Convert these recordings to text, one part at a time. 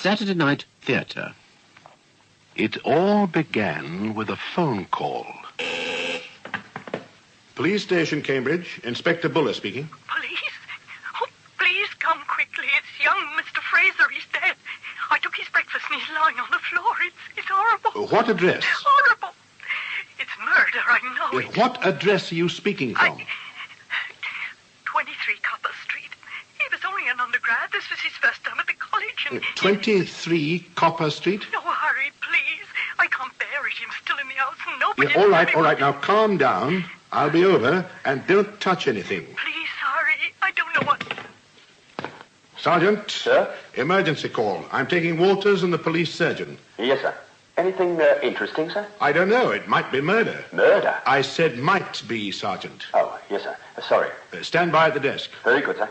Saturday Night Theatre. It all began with a phone call. Police station, Cambridge. Inspector Buller speaking. Police? Oh, please come quickly. It's young Mr. Fraser. He's dead. I took his breakfast and he's lying on the floor. It's horrible. What address? Horrible. It's murder, I know it. What address are you speaking from? 23 Copper Street. He was only an undergrad. This was his first time at the college. And 23 Copper Street? No, hurry, please. I can't bear it. Him still in the house and nobody... All right. Now, calm down. I'll be over, and don't touch anything. Please, hurry. I don't know what... Sergeant. Sir? Emergency call. I'm taking Walters and the police surgeon. Yes, sir. Anything interesting, sir? I don't know. It might be murder. Murder? I said might be, Sergeant. Oh, yes, sir. Sorry. Stand by at the desk. Very good, sir.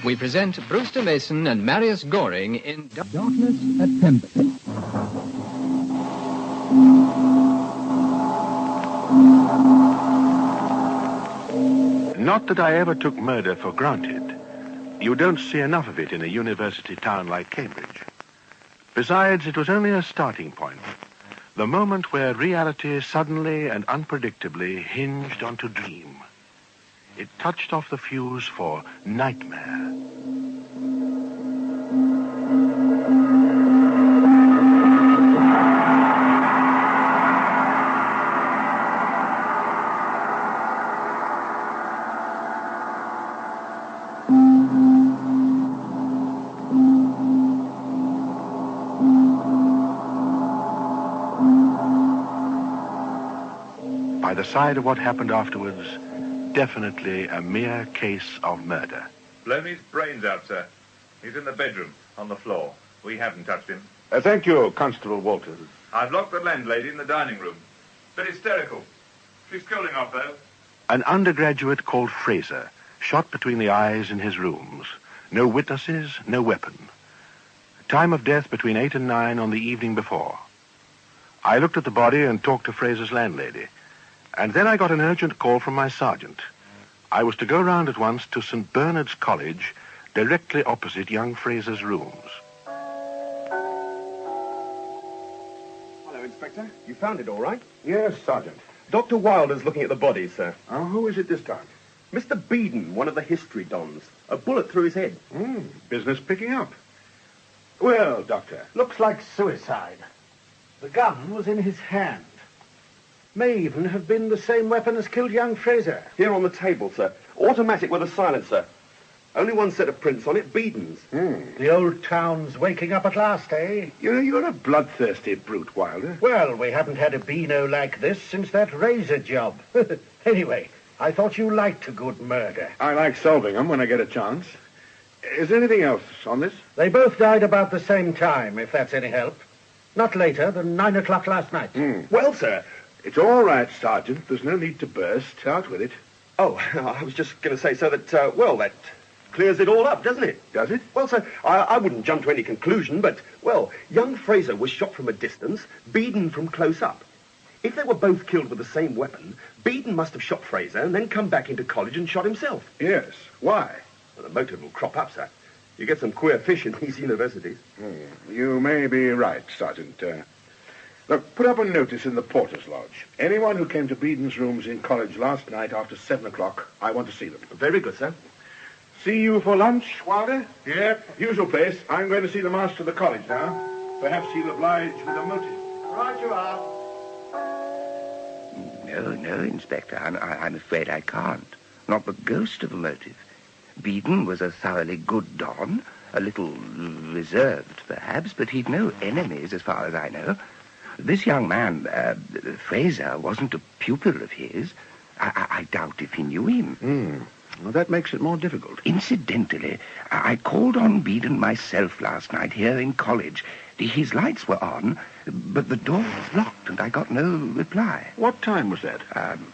We present Brewster Mason and Marius Goring in Darkness at Pemberley. Not that I ever took murder for granted. You don't see enough of it in a university town like Cambridge. Besides, it was only a starting point. The moment where reality suddenly and unpredictably hinged onto dream. It touched off the fuse for nightmare. By the side of what happened afterwards, definitely a mere case of murder. Blown his brains out, sir. He's in the bedroom, on the floor. We haven't touched him. Thank you, Constable Walters. I've locked the landlady in the dining room. Bit hysterical. She's cooling off, though. An undergraduate called Fraser, shot between the eyes in his rooms. No witnesses, no weapon. Time of death between 8 and 9 on the evening before. I looked at the body and talked to Fraser's landlady. And then I got an urgent call from my sergeant. I was to go round at once to St. Bernard's College, directly opposite young Fraser's rooms. Hello, Inspector. You found it all right? Yes, Sergeant. Dr. Wilder's looking at the body, sir. Oh, who is it this time? Mr. Beeden, one of the history dons. A bullet through his head. Business picking up. Well, Doctor. Looks like suicide. The gun was in his hand. May even have been the same weapon as killed young Fraser. Here on the table, sir. Automatic with a silencer. Only one set of prints on it, Beeden's. The old town's waking up at last, eh? You're a bloodthirsty brute, Wilder. Well, we haven't had a beano like this since that razor job. Anyway, I thought you liked a good murder. I like solving them when I get a chance. Is there anything else on this? They both died about the same time, if that's any help. Not later than 9 o'clock last night. Well, sir... It's all right, Sergeant. There's no need to burst. Out with it. Oh, I was just going to say, sir, that, that clears it all up, doesn't it? Does it? Well, sir, I wouldn't jump to any conclusion, but, well, young Fraser was shot from a distance, Beeden from close up. If they were both killed with the same weapon, Beeden must have shot Fraser and then come back into college and shot himself. Yes. Why? Well, the motive will crop up, sir. You get some queer fish in these universities. You may be right, Sergeant. Look, put up a notice in the porter's lodge. Anyone who came to Beeden's rooms in college last night after 7 o'clock, I want to see them. Very good, sir. See you for lunch, Wilder? Yep. Usual place. I'm going to see the master of the college now. Perhaps he'll oblige with a motive. Right you are. No, Inspector. I'm afraid I can't. Not the ghost of a motive. Beeden was a thoroughly good don, a little reserved, perhaps, but he'd no enemies as far as I know. This young man, Fraser, wasn't a pupil of his. I doubt if he knew him. Well, that makes it more difficult. Incidentally, I called on Beeden myself last night here in college. His lights were on, but the door was locked and I got no reply. What time was that?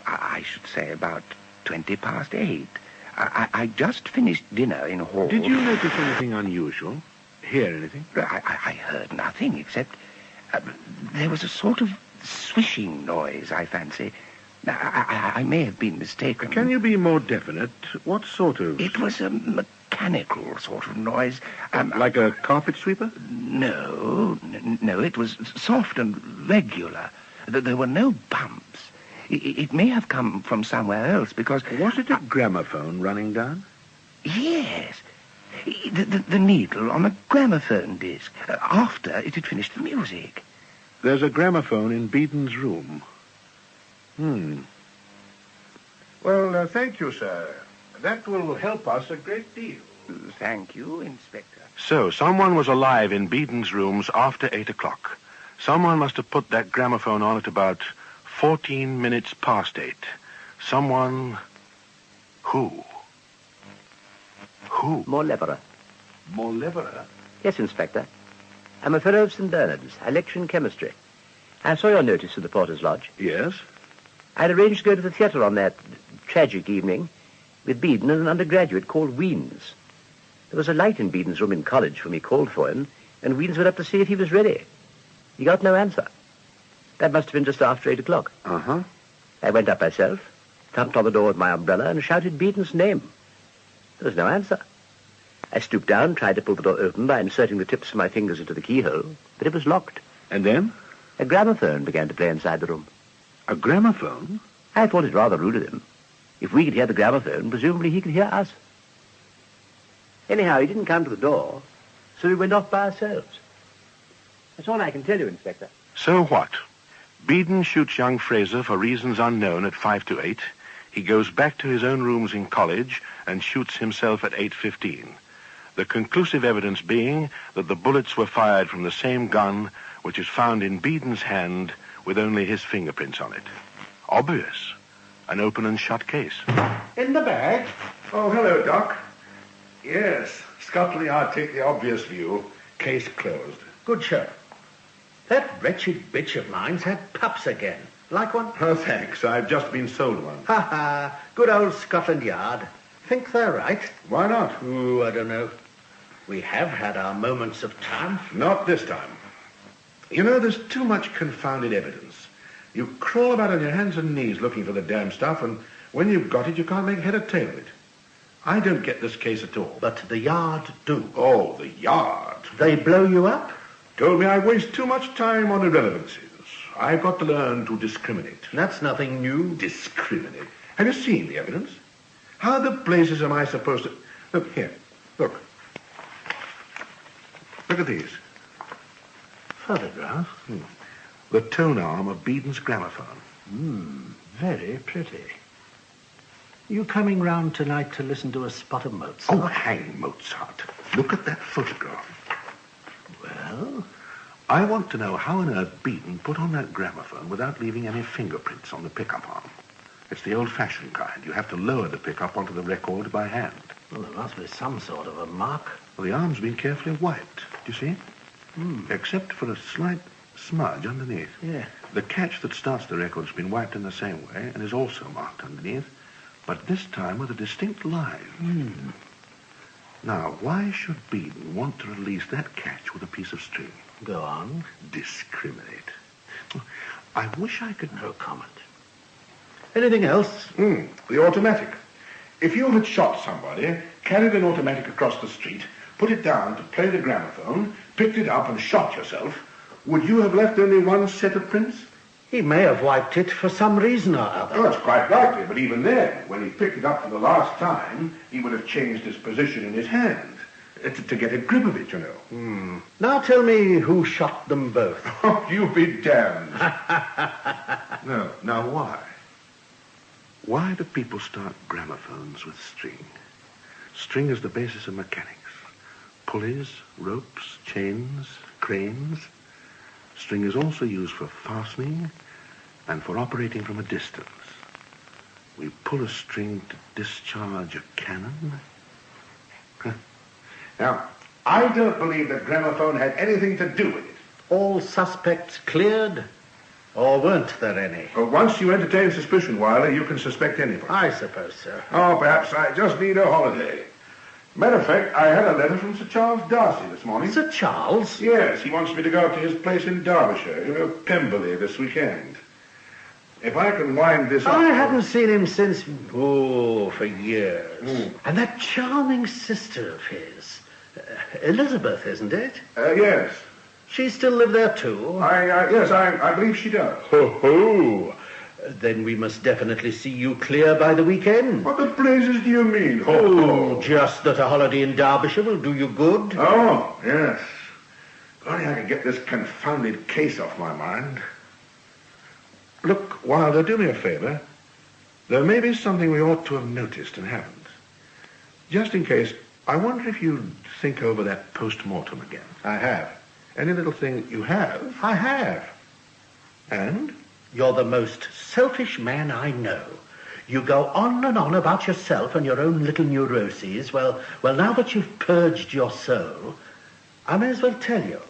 I should say about 8:20. I just finished dinner in hall. Did you notice anything unusual? Hear anything? I heard nothing except... there was a sort of swishing noise, I fancy. Now, I may have been mistaken. Can you be more definite? What sort of... It was a mechanical sort of noise. Like a carpet sweeper? No, it was soft and regular. There were no bumps. It may have come from somewhere else, because... Was it a gramophone running down? Yes. The needle on a gramophone disc, after it had finished the music. There's a gramophone in Beeden's room. Well, thank you, sir. That will help us a great deal. Thank you, Inspector. So, someone was alive in Beeden's rooms after 8 o'clock. Someone must have put that gramophone on at about 14 minutes past 8. Someone... Who? Who? More Leverer. More Leverer? Yes, Inspector. I'm a fellow of St. Bernard's. I lecture in chemistry. I saw your notice at the Porter's Lodge. Yes? I'd arranged to go to the theatre on that tragic evening with Beeden and an undergraduate called Weens. There was a light in Beeden's room in college when we called for him, and Weens went up to see if he was ready. He got no answer. That must have been just after 8 o'clock. Uh-huh. I went up myself, thumped on the door with my umbrella, and shouted Beeden's name. There was no answer. I stooped down, tried to pull the door open by inserting the tips of my fingers into the keyhole, but it was locked. And then? A gramophone began to play inside the room. A gramophone? I thought it rather rude of him. If we could hear the gramophone, presumably he could hear us. Anyhow, he didn't come to the door, so we went off by ourselves. That's all I can tell you, Inspector. So what? Beeden shoots young Fraser for reasons unknown at 5 to 8. He goes back to his own rooms in college and shoots himself at 8:15. The conclusive evidence being that the bullets were fired from the same gun which is found in Beeden's hand with only his fingerprints on it. Obvious. An open and shut case. In the bag? Oh, hello, Doc. Yes, Scotland Yard take the obvious view. Case closed. Good show. That wretched bitch of mine's had pups again. Like one? Oh, thanks. I've just been sold one. Ha ha. Good old Scotland Yard. Think they're right? Why not? Oh, I don't know. We have had our moments of time. Not this time. You know, there's too much confounded evidence. You crawl about on your hands and knees looking for the damn stuff, and when you've got it, you can't make head or tail of it. I don't get this case at all. But the Yard do. Oh, the Yard. They blow you up? Told me I waste too much time on irrelevancies. I've got to learn to discriminate. That's nothing new. Discriminate. Have you seen the evidence? How the blazes am I supposed to... Look, here. Look. Look at these. Photograph? The tone arm of Beeden's gramophone. Very pretty. You coming round tonight to listen to a spot of Mozart? Oh, hang Mozart. Look at that photograph. Well? I want to know how on earth Beeden put on that gramophone without leaving any fingerprints on the pickup arm. It's the old-fashioned kind. You have to lower the pickup onto the record by hand. Well, there must be some sort of a mark. Well, the arm's been carefully wiped. Do you see? Except for a slight smudge underneath. Yeah. The catch that starts the record's been wiped in the same way and is also marked underneath, but this time with a distinct line. Now, why should Beeden want to release that catch with a piece of string? Go on. Discriminate. I wish I could... No comment. Anything else? The automatic. If you had shot somebody, carried an automatic across the street, put it down to play the gramophone, picked it up and shot yourself, would you have left only one set of prints? He may have wiped it for some reason or other. Oh, that's quite likely, but even then, when he picked it up for the last time, he would have changed his position in his hand to get a grip of it, you know. Now tell me who shot them both. Oh, you be damned. No, now why? Why do people start gramophones with string? String is the basis of mechanics. Pulleys, ropes, chains, cranes. String is also used for fastening and for operating from a distance. We pull a string to discharge a cannon. Now, I don't believe that gramophone had anything to do with it. All suspects cleared? Or weren't there any? Well, once you entertain suspicion, Wilder, you can suspect anyone. I suppose so. Oh, perhaps I just need a holiday. Matter of fact, I had a letter from Sir Charles Darcy this morning. Sir Charles? Yes, he wants me to go up to his place in Derbyshire, Pemberley, this weekend. If I can wind this up... I haven't seen him since, for years. And that charming sister of his, Elizabeth, isn't it? Yes. She still live there too? Yes, I believe she does. Ho. Then we must definitely see you clear by the weekend. What the blazes do you mean? Just that a holiday in Derbyshire will do you good. Oh, yes. If only I could get this confounded case off my mind. Look, Wilder, do me a favour. There may be something we ought to have noticed and haven't. Just in case, I wonder if you'd think over that post-mortem again. I have. Any little thing that you have? I have. And? You're the most selfish man I know. You go on and on about yourself and your own little neuroses. Well, now that you've purged your soul, I may as well tell you.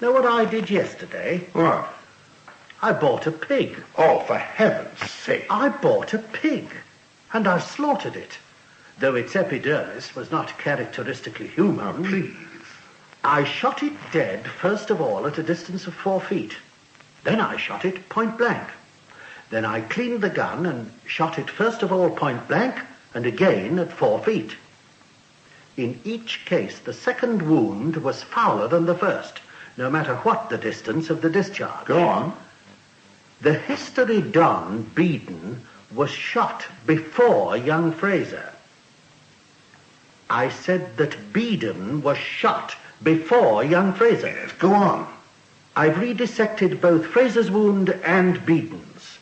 Know what I did yesterday? What? I bought a pig. Oh, for heaven's sake. I bought a pig, and I slaughtered it. Though its epidermis was not characteristically human. Oh, please. I shot it dead, first of all, at a distance of 4 feet. Then I shot it point blank. Then I cleaned the gun and shot it first of all point blank and again at 4 feet. In each case, the second wound was fouler than the first, no matter what the distance of the discharge. Go on. The history don, Beeden, was shot before young Fraser. I said that Beeden was shot before young Fraser. Yes, go on. I've redissected both Fraser's wound and Beeden's.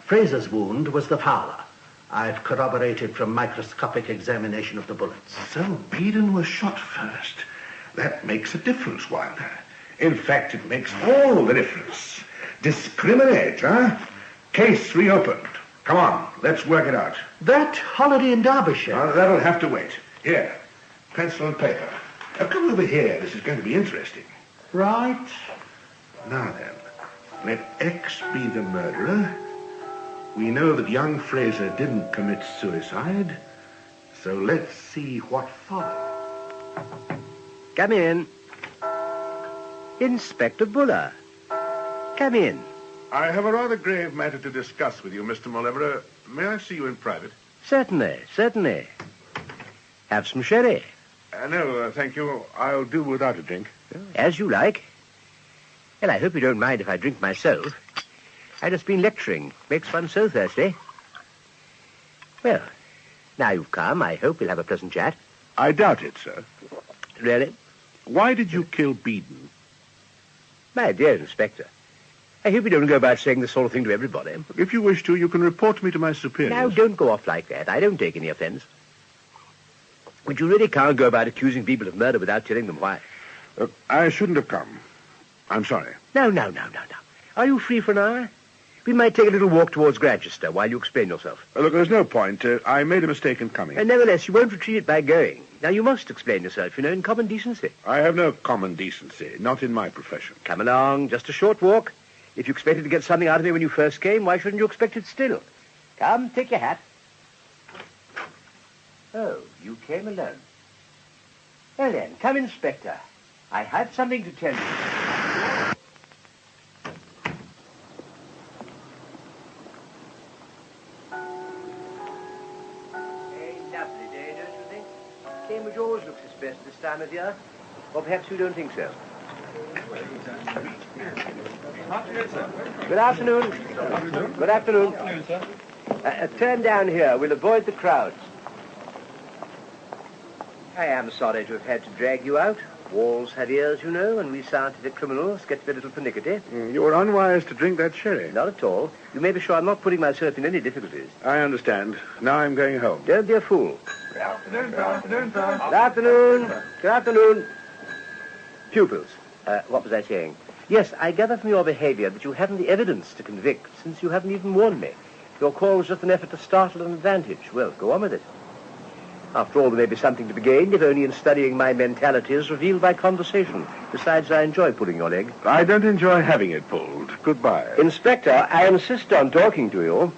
Fraser's wound was the fouler. I've corroborated from microscopic examination of the bullets. So Beeden was shot first. That makes a difference, Wilder. In fact, it makes all the difference. Discriminate, huh? Case reopened. Come on, let's work it out. That holiday in Derbyshire? That'll have to wait. Here, pencil and paper. Now, come over here. This is going to be interesting. Right. Now then, let X be the murderer. We know that young Fraser didn't commit suicide, so let's see what followed. Come in. Inspector Buller. Come in. I have a rather grave matter to discuss with you, Mr. Mauleverer. May I see you in private? Certainly. Have some sherry. No, thank you. I'll do without a drink. As you like. Well, I hope you don't mind if I drink myself. I've just been lecturing. Makes one so thirsty. Well, now you've come, I hope we'll have a pleasant chat. I doubt it, sir. Really? Why did you kill Beeden? My dear Inspector, I hope you don't go about saying this sort of thing to everybody. If you wish to, you can report me to my superiors. Now, don't go off like that. I don't take any offense. But you really can't go about accusing people of murder without telling them why. I shouldn't have come. I'm sorry. No. Are you free for an hour? We might take a little walk towards Granchester while you explain yourself. Look, there's no point. I made a mistake in coming. And nevertheless, you won't retreat it by going. Now, you must explain yourself, in common decency. I have no common decency, not in my profession. Come along, just a short walk. If you expected to get something out of me when you first came, why shouldn't you expect it still? Come, take your hat. Oh, you came alone. Well then, come, Inspector. I have something to tell you. A lovely day, don't you think? Cambridge always looks its best this time of year. Or perhaps you don't think so. Good afternoon. Good afternoon. Turn down here. We'll avoid the crowds. I am sorry to have had to drag you out. Walls have ears, and we scientific criminals get to be a little pernickety. You were unwise to drink that sherry. Not at all. You may be sure I'm not putting myself in any difficulties. I understand. Now I'm going home. Don't be a fool. Good afternoon, sir. Good afternoon. Good afternoon. Pupils. What was I saying? Yes, I gather from your behavior that you haven't the evidence to convict, since you haven't even warned me. Your call was just an effort to startle an advantage. Well, go on with it. After all, there may be something to be gained, if only in studying my mentality as revealed by conversation. Besides, I enjoy pulling your leg. I don't enjoy having it pulled. Goodbye. Inspector, I insist on talking to you.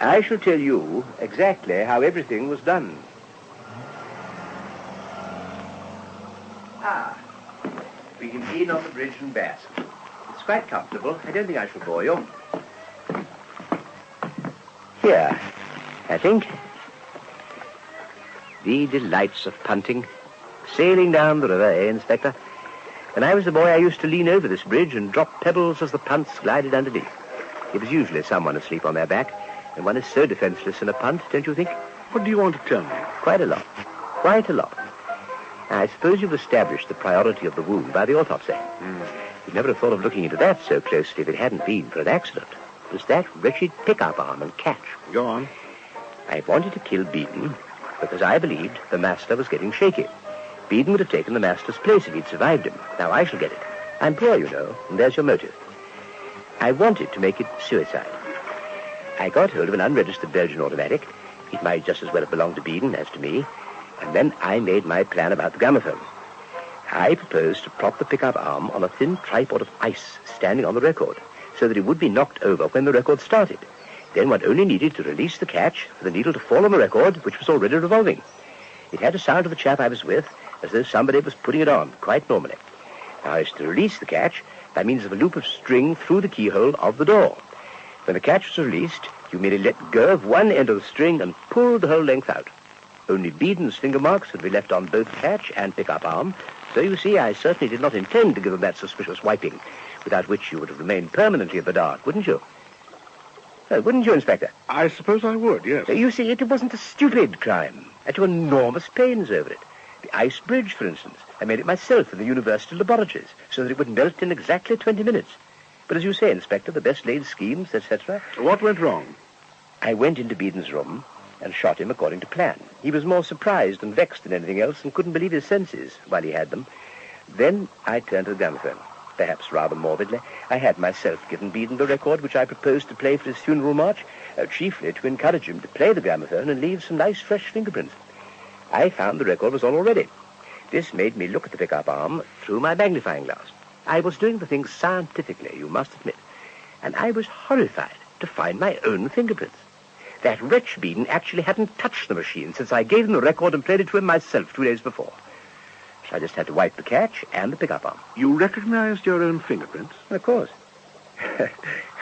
I shall tell you exactly how everything was done. We can lean on the bridge and bask. It's quite comfortable. I don't think I shall bore you. Here, I think. The delights of punting. Sailing down the river, eh, Inspector? When I was a boy, I used to lean over this bridge and drop pebbles as the punts glided underneath. It was usually someone asleep on their back, and one is so defenseless in a punt, don't you think? What do you want to tell me? Quite a lot. Quite a lot. Now, I suppose you've established the priority of the wound by the autopsy. You'd never have thought of looking into that so closely if it hadn't been for an accident. It was that wretched pick-up arm and catch. Go on. I wanted to kill Beeden because I believed the master was getting shaky. Beeden would have taken the master's place if he'd survived him. Now I shall get it. I'm poor, you know, and there's your motive. I wanted to make it suicide. I got hold of an unregistered Belgian automatic. It might just as well have belonged to Beeden as to me. And then I made my plan about the gramophone. I proposed to prop the pickup arm on a thin tripod of ice standing on the record, so that it would be knocked over when the record started. Then one only needed to release the catch for the needle to fall on the record, which was already revolving. It had a sound to the chap I was with, as though somebody was putting it on, quite normally. Now I was to release the catch by means of a loop of string through the keyhole of the door. When the catch was released, you merely let go of one end of the string and pulled the whole length out. Only Beeden's finger marks would be left on both catch and pickup arm, so you see I certainly did not intend to give them that suspicious wiping, without which you would have remained permanently in the dark, wouldn't you? Wouldn't you, Inspector? I suppose I would, yes. You see, it wasn't a stupid crime. I took enormous pains over it. The ice bridge, for instance. I made it myself in the university laboratories, so that it would melt in exactly 20 minutes. But as you say, Inspector, the best-laid schemes, etc. What went wrong? I went into Beeden's room and shot him according to plan. He was more surprised and vexed than anything else and couldn't believe his senses while he had them. Then I turned to the gramophone. Perhaps rather morbidly, I had myself given Beeden the record which I proposed to play for his funeral march, chiefly to encourage him to play the gramophone and leave some nice fresh fingerprints. I found the record was all ready. This made me look at the pickup arm through my magnifying glass. I was doing the thing scientifically, you must admit, and I was horrified to find my own fingerprints. That wretch Beeden actually hadn't touched the machine since I gave him the record and played it to him myself 2 days before. So I just had to wipe the catch and the pickup arm. You recognized your own fingerprints? Of course.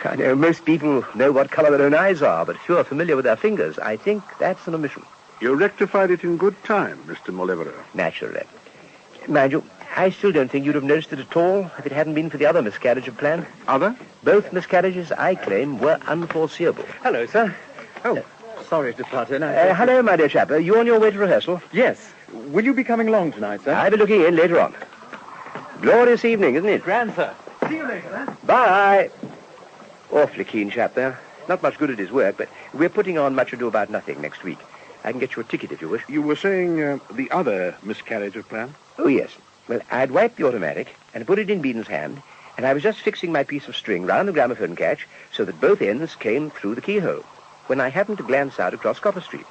I know most people know what color their own eyes are, but few are familiar with their fingers. I think that's an omission. You rectified it in good time, Mr. Molevero. Naturally. Mind you, I still don't think you'd have noticed it at all if it hadn't been for the other miscarriage of plan. Other? Both miscarriages, I claim, were unforeseeable. Hello, sir. Oh, sorry to butt in. Hello, my dear chap. Are you on your way to rehearsal? Yes. Will you be coming along tonight, sir? I'll be looking in later on. Glorious evening, isn't it? Grand, sir. See you later, then. Bye. Awfully keen chap there. Not much good at his work, but we're putting on Much Ado About Nothing next week. I can get you a ticket if you wish. You were saying the other miscarriage of plan? Oh, yes. Well, I'd wiped the automatic and put it in Beeden's hand, and I was just fixing my piece of string round the gramophone catch so that both ends came through the keyhole, when I happened to glance out across Copper Street.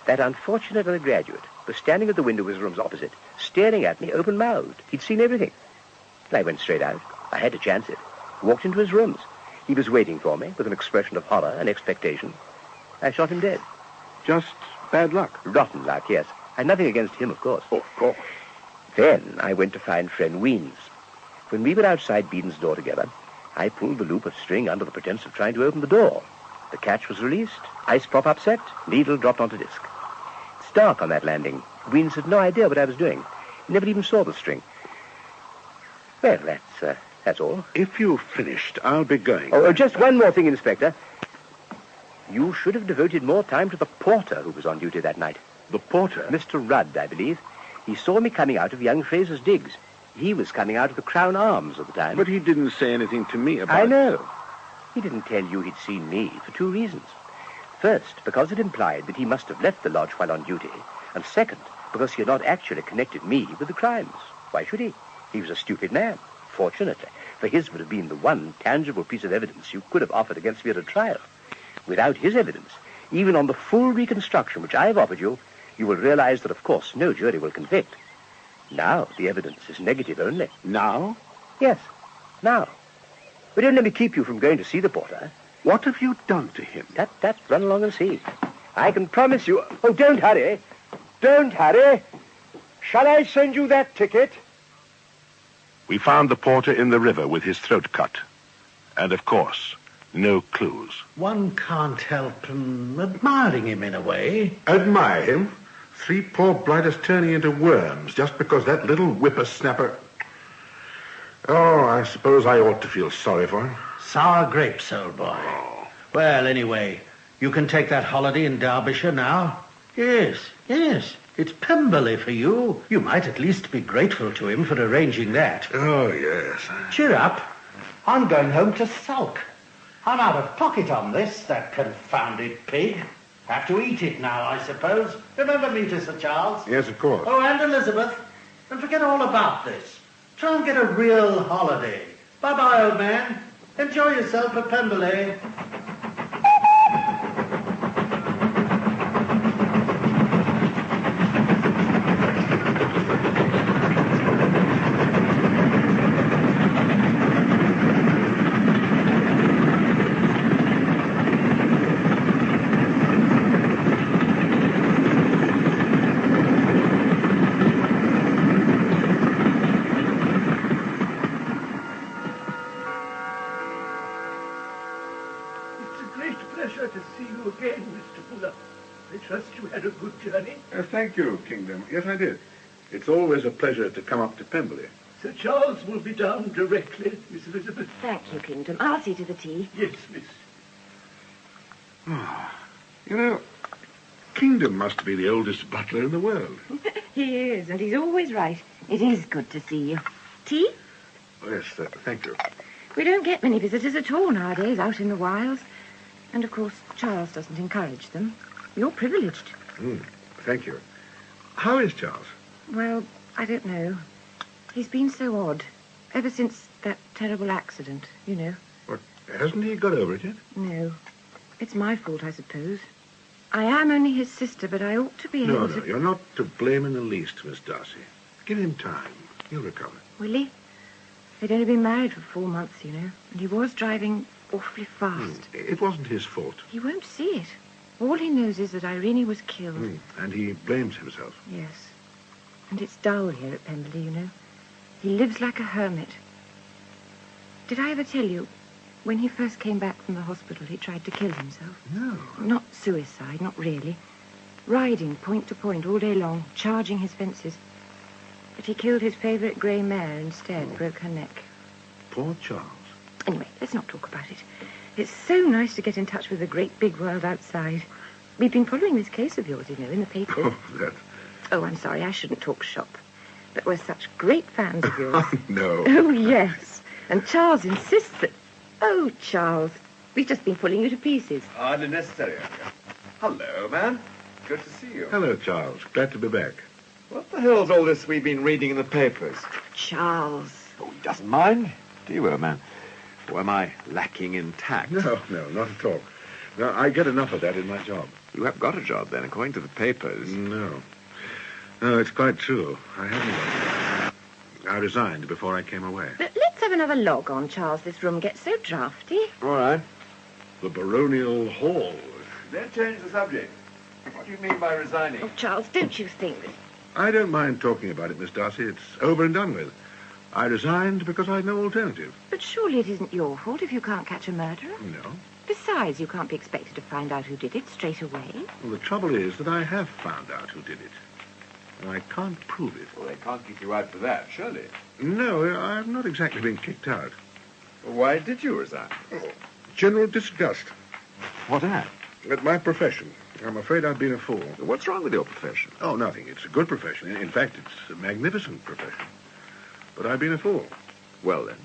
That unfortunate undergraduate was standing at the window of his rooms opposite, staring at me open-mouthed. He'd seen everything. I went straight out. I had to chance it. Walked into his rooms. He was waiting for me with an expression of horror and expectation. I shot him dead. Just bad luck? Rotten luck, yes. I had nothing against him, of course. Oh, of course. Then I went to find friend Weens. When we were outside Beeden's door together, I pulled the loop of string under the pretense of trying to open the door. The catch was released, ice prop upset, needle dropped onto disc. It's dark on that landing. Weens had no idea what I was doing. He never even saw the string. Well, that's all. If you've finished, I'll be going. Oh, just one more thing, Inspector. You should have devoted more time to the porter who was on duty that night. The porter? Mr. Rudd, I believe. He saw me coming out of young Fraser's digs. He was coming out of the Crown Arms at the time. But he didn't say anything to me about it. I know. He didn't tell you he'd seen me for 2 reasons. First, because it implied that he must have left the lodge while on duty. And second, because he had not actually connected me with the crimes. Why should he? He was a stupid man, fortunately, for his would have been the one tangible piece of evidence you could have offered against me at a trial. Without his evidence, even on the full reconstruction which I've offered you, you will realize that, of course, no jury will convict. Now the evidence is negative only. Now? Yes, now. But don't let me keep you from going to see the porter. What have you done to him? Run along and see. I can promise you... Oh, don't hurry. Don't hurry. Shall I send you that ticket? We found the porter in the river with his throat cut. And, of course, No clues. One can't help admiring him in a way. Admire him? 3 poor blighters turning into worms just because that little whippersnapper... Oh, I suppose I ought to feel sorry for him. Sour grapes, old boy. Oh. Well, anyway, you can take that holiday in Derbyshire now. Yes. It's Pemberley for you. You might at least be grateful to him for arranging that. Oh, yes. Cheer up. I'm going home to sulk. I'm out of pocket on this, that confounded pig. Have to eat it now, I suppose. Remember me to Sir Charles? Yes, of course. Oh, and Elizabeth. And forget all about this. Try and get a real holiday. Bye-bye, old man. Enjoy yourself at Pembley. Thank you, Kingdom. Yes, I did. It's always a pleasure to come up to Pembley. Sir Charles will be down directly, Miss Elizabeth. Thank you, Kingdom. I'll see to the tea. Yes, miss. You know, Kingdom must be the oldest butler in the world. He is, and he's always right. It is good to see you. Tea? Oh, yes, thank you. We don't get many visitors at all nowadays out in the wilds. And, of course, Charles doesn't encourage them. You're privileged. Thank you. How is Charles? Well, I don't know. He's been so odd. Ever since that terrible accident, you know. What, hasn't he got over it yet? No. It's my fault, I suppose. I am only his sister, but I ought to be able to... No, you're not to blame in the least, Miss Darcy. Give him time. He'll recover. Will he? They'd only been married for 4 months, you know, and he was driving awfully fast. It wasn't his fault. He won't see it. All he knows is that Irene was killed. And he blames himself. Yes. And it's dull here at Pembley, you know. He lives like a hermit. Did I ever tell you, when he first came back from the hospital, he tried to kill himself? No. Not suicide, not really. Riding point to point all day long, charging his fences. But he killed his favourite grey mare instead, broke her neck. Poor Charles. Anyway, let's not talk about it. It's so nice to get in touch with the great big world outside. We've been following this case of yours, you know, in the paper. Oh, that... Oh, I'm sorry, I shouldn't talk shop. But we're such great fans of yours. No. Oh, yes. And Charles insists that... Oh, Charles, we've just been pulling you to pieces. Hardly necessary, Uncle. Hello, man. Good to see you. Hello, Charles. Glad to be back. What the hell's all this we've been reading in the papers? Charles. Oh, he doesn't mind. Do you, old man? Or am I lacking in tact? No, not at all. No, I get enough of that in my job. You have got a job, then, according to the papers. No, it's quite true. I haven't got it. I resigned before I came away. But let's have another log on, Charles. This room gets so drafty. All right. The baronial hall. Then change the subject. What do you mean by resigning? Oh, Charles, don't you think... I don't mind talking about it, Miss Darcy. It's over and done with. I resigned because I had no alternative. But surely it isn't your fault if you can't catch a murderer. No. Besides, you can't be expected to find out who did it straight away. Well, the trouble is that I have found out who did it. And I can't prove it. Well, they can't kick you out for that, surely. No, I've not exactly been kicked out. Well, why did you resign? Oh, general disgust. What at? At my profession. I'm afraid I've been a fool. What's wrong with your profession? Oh, nothing. It's a good profession. In fact, it's a magnificent profession. But I've been a fool. Well, then.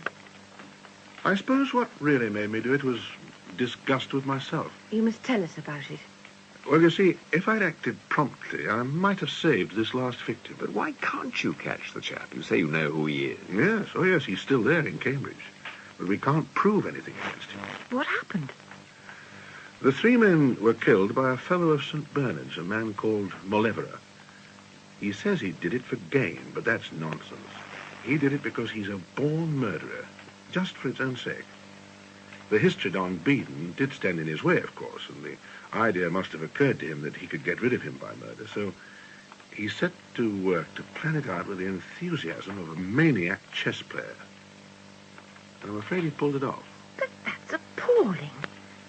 I suppose what really made me do it was disgust with myself. You must tell us about it. Well, you see, if I'd acted promptly, I might have saved this last victim. But why can't you catch the chap? You say you know who he is. Yes, oh yes, he's still there in Cambridge. But we can't prove anything against him. What happened? The 3 men were killed by a fellow of St. Bernard's, a man called Mauleverer. He says he did it for gain, but that's nonsense. He did it because he's a born murderer, just for its own sake. The history on Beeden did stand in his way, of course, and the idea must have occurred to him that he could get rid of him by murder, so he set to work to plan it out with the enthusiasm of a maniac chess player. And I'm afraid he pulled it off. But that's appalling.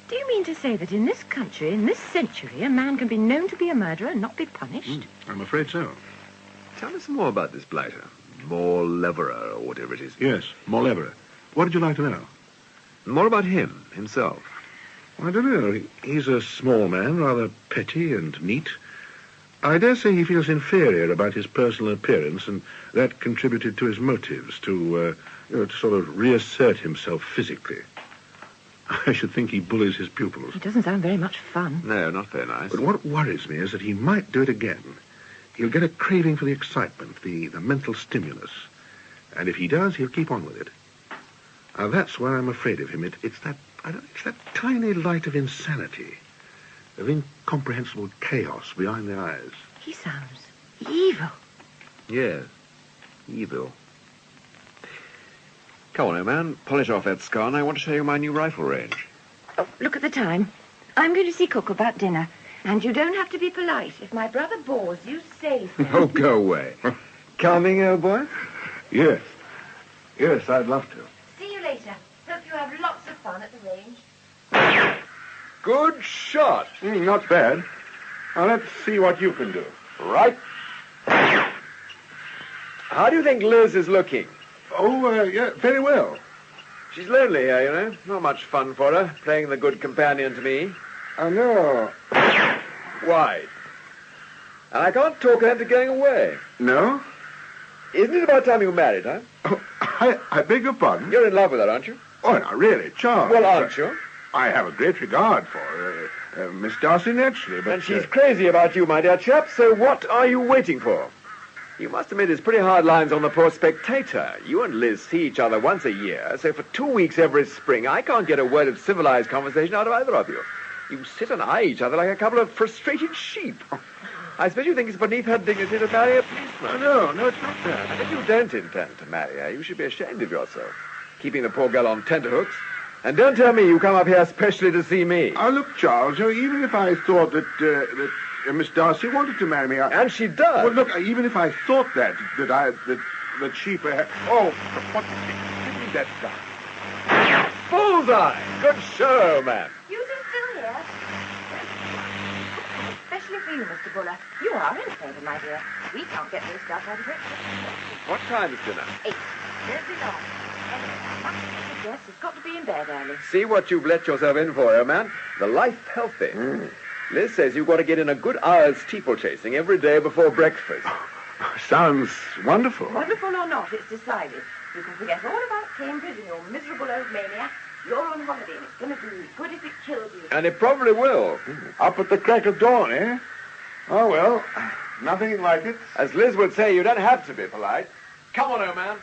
Do you mean to say that in this country, in this century, a man can be known to be a murderer and not be punished? I'm afraid so. Tell me some more about this blighter. More Leverer, or whatever it is. Yes, more Leverer. What would you like to know? More about him, himself. I don't know. He's a small man, rather petty and neat. I dare say he feels inferior about his personal appearance, and that contributed to his motives, to sort of reassert himself physically. I should think he bullies his pupils. It doesn't sound very much fun. No, not very nice. But what worries me is that he might do it again. He'll get a craving for the excitement, the mental stimulus. And if he does, he'll keep on with it. Now, that's where I'm afraid of him. It's that tiny light of insanity, of incomprehensible chaos behind the eyes. He sounds evil. Yes, evil. Come on, old man, polish off that scar, and I want to show you my new rifle range. Oh, look at the time. I'm going to see Cook about dinner. And you don't have to be polite. If my brother bores you, say so. Oh, go away. Coming, old boy? Yes. Yes, I'd love to. See you later. Hope you have lots of fun at the range. Good shot. Not bad. Now, let's see what you can do. Right. How do you think Liz is looking? Oh, yeah, very well. She's lonely here, you know. Not much fun for her, playing the good companion to me. I know. Why? And I can't talk her into going away. No? Isn't it about time you married, huh? Oh, I beg your pardon? You're in love with her, aren't you? Oh, no, really, Charles. Well, aren't you? I have a great regard for her. Miss Darcy, naturally, but... And she's crazy about you, my dear chap, so what are you waiting for? You must admit it's pretty hard lines on the poor spectator. You and Liz see each other once a year, so for 2 weeks every spring, I can't get a word of civilized conversation out of either of you. You sit and eye each other like a couple of frustrated sheep. I suppose you think it's beneath her dignity to marry a policeman. No, it's not that. And if you don't intend to marry her, you should be ashamed of yourself, keeping the poor girl on tenterhooks. And don't tell me you come up here specially to see me. Oh, look, Charles, even if I thought that Miss Darcy wanted to marry me... And she does. Well, look, even if I thought that she perhaps... Oh, what... Give me that gun. Bullseye! Good show, man. You two still here? Especially for you, Mr. Buller. You are in favour, my dear. We can't get this stuff out of it. What time is dinner? 8. Don't be long. The guest has got to be in bed early. See what you've let yourself in for, old man. The life healthy. Liz says you've got to get in a good hour's steeplechasing every day before breakfast. Sounds wonderful. Wonderful or not, it's decided. You can forget all about Cambridge and your miserable old mania. You're on holiday, and it's going to do you good if it kills you. And it probably will. Up at the crack of dawn, eh? Oh, well, nothing like it. As Liz would say, you don't have to be polite. Come on, old man.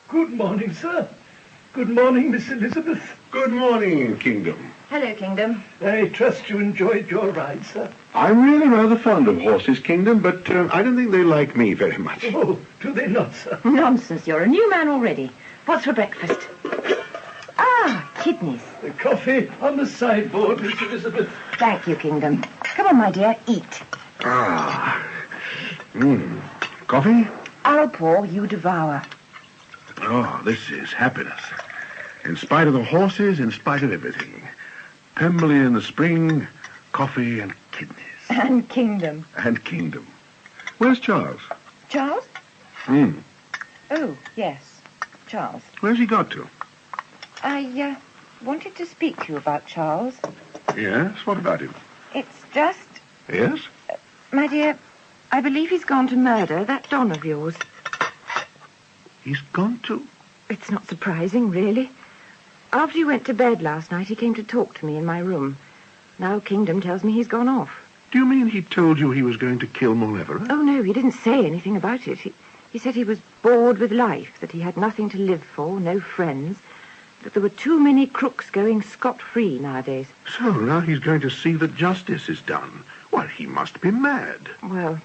Good morning, sir. Good morning, Miss Elizabeth. Good morning, Kingdom. Hello, Kingdom. I trust you enjoyed your ride, sir. I'm really rather fond of horses, Kingdom, but I don't think they like me very much. Oh, do they not, sir? Nonsense, you're a new man already. What's for breakfast? Ah, kidneys. The coffee on the sideboard, Miss Elizabeth. Thank you, Kingdom. Come on, my dear, eat. Coffee? I'll pour, you devour. Oh, this is happiness. In spite of the horses, in spite of everything. Pembley in the spring, coffee and kidneys. And Kingdom. And Kingdom. Where's Charles? Charles? Oh, yes, Charles. Where's he got to? I wanted to speak to you about Charles. Yes? What about him? It's just... Yes? My dear, I believe he's gone to murder that Don of yours. He's gone to... It's not surprising, really. After you went to bed last night, he came to talk to me in my room. Now Kingdom tells me he's gone off. Do you mean he told you he was going to kill Mauleverer? Oh, no, he didn't say anything about it. He said he was bored with life, that he had nothing to live for, no friends, that there were too many crooks going scot-free nowadays. So now he's going to see that justice is done. Well, he must be mad. Well,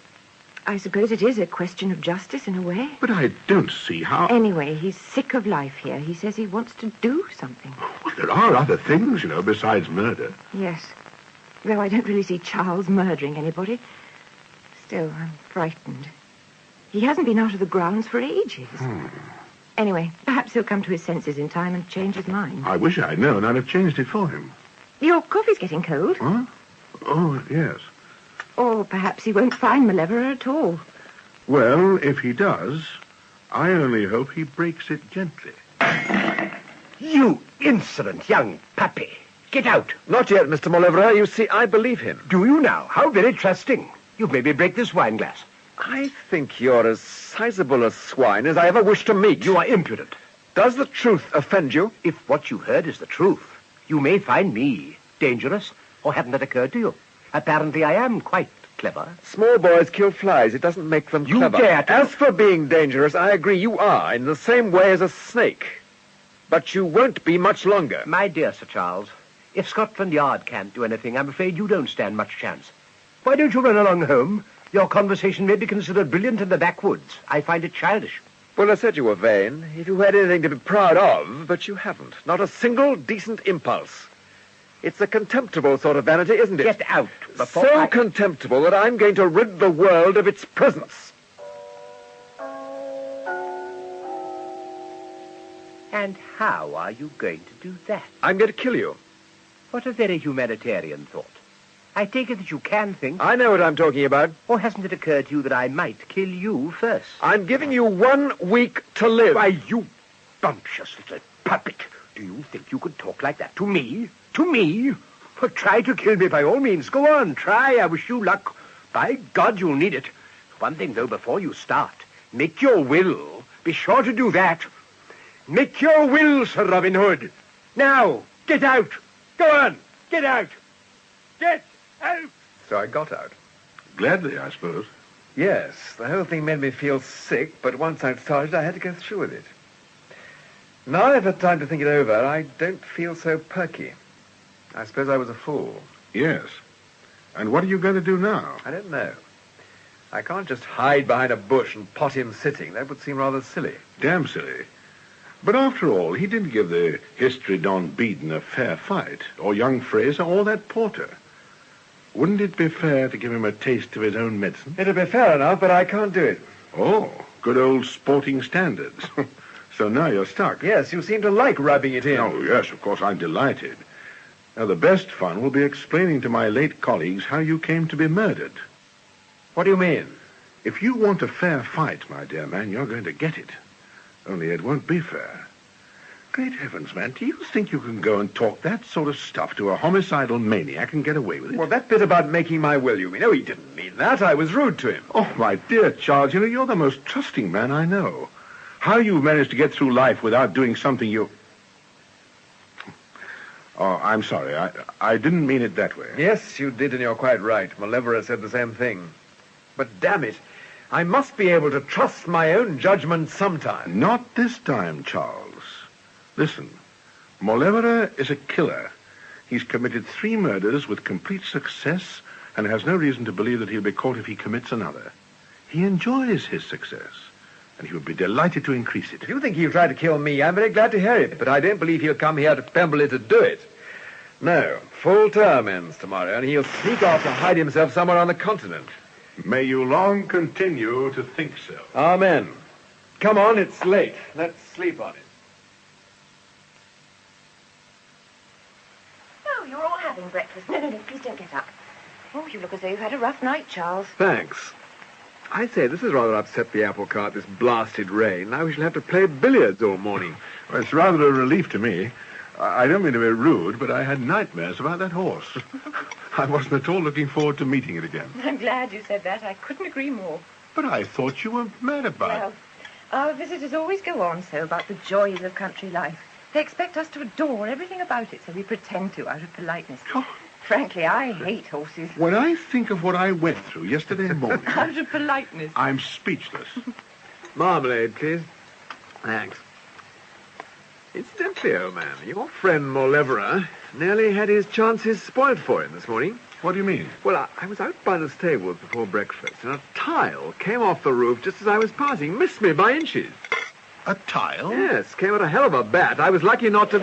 I suppose it is a question of justice in a way. But I don't see how... Anyway, he's sick of life here. He says he wants to do something. Well, there are other things, besides murder. Yes. Though I don't really see Charles murdering anybody. Still, I'm frightened. He hasn't been out of the grounds for ages. Anyway, perhaps he'll come to his senses in time and change his mind. I wish I'd known. I'd have changed it for him. Your coffee's getting cold. Huh? Oh, yes. Or perhaps he won't find Malevola at all. Well, if he does, I only hope he breaks it gently. You insolent young puppy. Get out. Not yet, Mr. Malevola. You see, I believe him. Do you now? How very trusting. You've made me break this wine glass. I think you're as sizable a swine as I ever wish to meet. You are impudent. Does the truth offend you? If what you heard is the truth, you may find me dangerous, or hadn't that occurred to you? Apparently I am quite clever. Small boys kill flies. It doesn't make them clever. You dare to... As for being dangerous, I agree you are, in the same way as a snake. But you won't be much longer. My dear Sir Charles, if Scotland Yard can't do anything, I'm afraid you don't stand much chance. Why don't you run along home? Your conversation may be considered brilliant in the backwoods. I find it childish. Well, I said you were vain. If you had anything to be proud of, but you haven't. Not a single decent impulse. It's a contemptible sort of vanity, isn't it? Get out before So contemptible that I'm going to rid the world of its presence. And how are you going to do that? I'm going to kill you. What a very humanitarian thought. I take it that you can think. I know what I'm talking about. Or hasn't it occurred to you that I might kill you first? I'm giving you 1 week to live. Why, you bumptious little puppet. Do you think you could talk like that to me? To me? Well, try to kill me by all means. Go on, try. I wish you luck. By God, you'll need it. One thing, though, before you start. Make your will. Be sure to do that. Make your will, Sir Robin Hood. Now, get out. Go on, get out. Get out. So I got out. Gladly, I suppose. Yes, the whole thing made me feel sick, but once I'd started, I had to go through with it. Now I've had time to think it over, I don't feel so perky. I suppose I was a fool. Yes. And what are you going to do now? I don't know. I can't just hide behind a bush and pot him sitting. That would seem rather silly. Damn silly. But after all, he didn't give the history Don Beeden a fair fight, or young Fraser, or that porter. Wouldn't it be fair to give him a taste of his own medicine? It'll be fair enough, but I can't do it. Oh, good old sporting standards. So now you're stuck. Yes, you seem to like rubbing it in. Oh, yes, of course, I'm delighted. Now, the best fun will be explaining to my late colleagues how you came to be murdered. What do you mean? If you want a fair fight, my dear man, you're going to get it. Only it won't be fair. Great heavens, man, do you think you can go and talk that sort of stuff to a homicidal maniac and get away with it? Well, that bit about making my will, you mean? Oh, he didn't mean that. I was rude to him. Oh, my dear Charles, you know, you're the most trusting man I know. How you managed to get through life without doing something you... Oh, I'm sorry. I didn't mean it that way. Yes, you did, and you're quite right. Malevola said the same thing. But damn it, I must be able to trust my own judgment sometime. Not this time, Charles. Listen, Malevola is a killer. He's committed 3 murders with complete success and has no reason to believe that he'll be caught if he commits another. He enjoys his success, and he would be delighted to increase it. If you think he'll try to kill me, I'm very glad to hear it, but I don't believe he'll come here to Pembley to do it. No, full term ends tomorrow, and he'll sneak off to hide himself somewhere on the continent. May you long continue to think so. Amen. Come on, it's late. Let's sleep on it. Oh, you're all having breakfast. No, please don't get up. Oh, you look as though you've had a rough night, Charles. Thanks. I say, this has rather upset the apple cart, this blasted rain. Now we shall have to play billiards all morning. Well, it's rather a relief to me. I don't mean to be rude, but I had nightmares about that horse. I wasn't at all looking forward to meeting it again. I'm glad you said that. I couldn't agree more. But I thought you were mad about it. Well, our visitors always go on so about the joys of country life. They expect us to adore everything about it, so we pretend to out of politeness. Oh. Frankly, I hate horses. When I think of what I went through yesterday morning... Out of politeness. I'm speechless. Marmalade, please. Thanks. Incidentally, old man, your friend Malevola nearly had his chances spoiled for him this morning. What do you mean? Well, I was out by the stables before breakfast, and a tile came off the roof just as I was passing. Missed me by inches. A tile? Yes, came at a hell of a bat. I was lucky not to...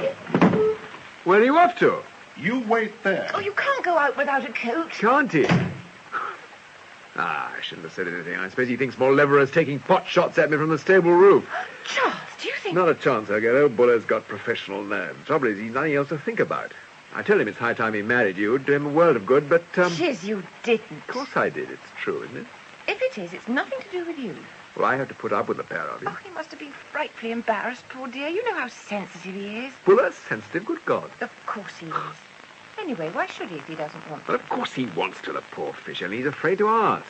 Where are you off to? You wait there. Oh, you can't go out without a coat. Can't he? I shouldn't have said anything. I suppose he thinks Mauleverer's taking pot shots at me from the stable roof. Charles, do you think... Not a chance, I get. Old Buller's got professional nerve. Trouble is, he's nothing else to think about. I tell him it's high time he married you. It'd do him a world of good, but, Chiz, you didn't. Of course I did. It's true, isn't it? If it is, it's nothing to do with you. Well, I have to put up with the pair of you. Oh, he must have been frightfully embarrassed, poor dear. You know how sensitive he is. Buller's sensitive, good God. Of course he is. Anyway, why should he if he doesn't want to? Well, of course he wants to, the poor fish, and he's afraid to ask.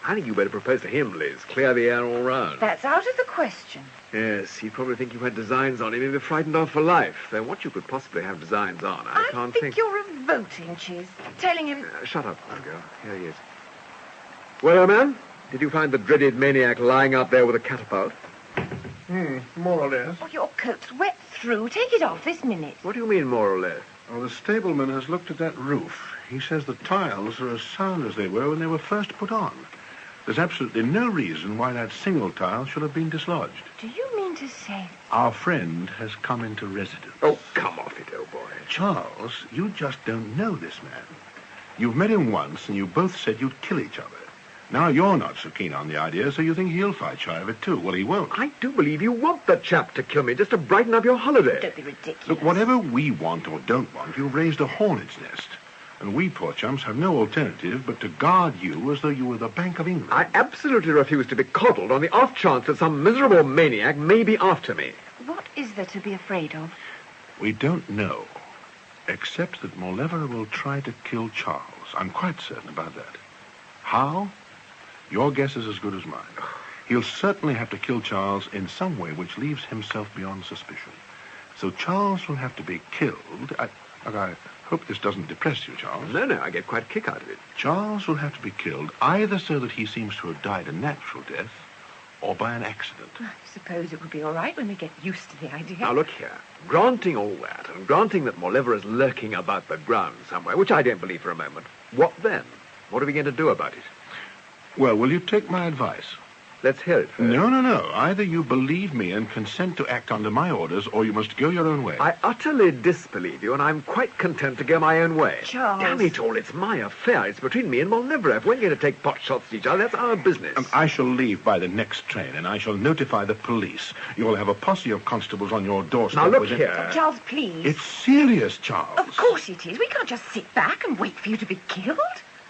I think you better propose to him, Liz. Clear the air all round. That's out of the question. Yes, he'd probably think you had designs on him and be frightened off for life. Though what you could possibly have designs on, I can't think. You're revolting, Chiz. Telling him... Shut up, little girl. Here he is. Well, old man, did you find the dreaded maniac lying out there with a catapult? More or less. Oh, your coat's wet through. Take it off this minute. What do you mean, more or less? Well, the stableman has looked at that roof. He says the tiles are as sound as they were when they were first put on. There's absolutely no reason why that single tile should have been dislodged. Do you mean to say... Our friend has come into residence. Oh, come off it, old boy. Charles, you just don't know this man. You've met him once, and you both said you'd kill each other. Now you're not so keen on the idea, so you think he'll fight shy of it too. Well, he won't. I do believe you want the chap to kill me just to brighten up your holiday. Don't be ridiculous. Look, whatever we want or don't want, you've raised a hornet's nest. And we poor chumps have no alternative but to guard you as though you were the Bank of England. I absolutely refuse to be coddled on the off chance that some miserable maniac may be after me. What is there to be afraid of? We don't know, except that Mauleverer will try to kill Charles. I'm quite certain about that. How? Your guess is as good as mine. He'll certainly have to kill Charles in some way which leaves himself beyond suspicion. So Charles will have to be killed. I hope this doesn't depress you, Charles. No, I get quite a kick out of it. Charles will have to be killed either so that he seems to have died a natural death or by an accident. I suppose it would be all right when we get used to the idea. Now, look here. Granting all that, and granting that Mauleverer is lurking about the ground somewhere, which I don't believe for a moment, what then? What are we going to do about it? Well, will you take my advice? Let's hear it first. No. Either you believe me and consent to act under my orders, or you must go your own way. I utterly disbelieve you, and I'm quite content to go my own way. Charles. Damn it all, it's my affair. It's between me and Mauleverer. If we're going to take pot shots at each other, that's our business. I shall leave by the next train, and I shall notify the police. You'll have a posse of constables on your doorstep. Now, look here. Charles, please. It's serious, Charles. Of course it is. We can't just sit back and wait for you to be killed.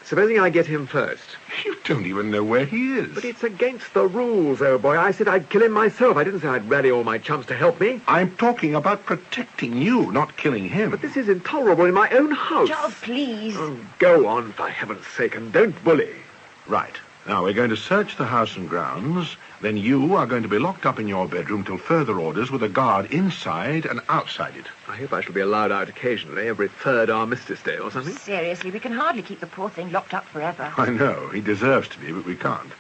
Supposing I get him first. You don't even know where he is. But it's against the rules, old boy. I said I'd kill him myself. I didn't say I'd rally all my chums to help me. I'm talking about protecting you, not killing him. But this is intolerable in my own house. Charles, please. Oh, go on, for heaven's sake, and don't bully. Right. Now, we're going to search the house and grounds. Then you are going to be locked up in your bedroom till further orders with a guard inside and outside it. I hope I shall be allowed out occasionally, every third Armistice Day or something. Seriously, we can hardly keep the poor thing locked up forever. I know. He deserves to be, but we can't.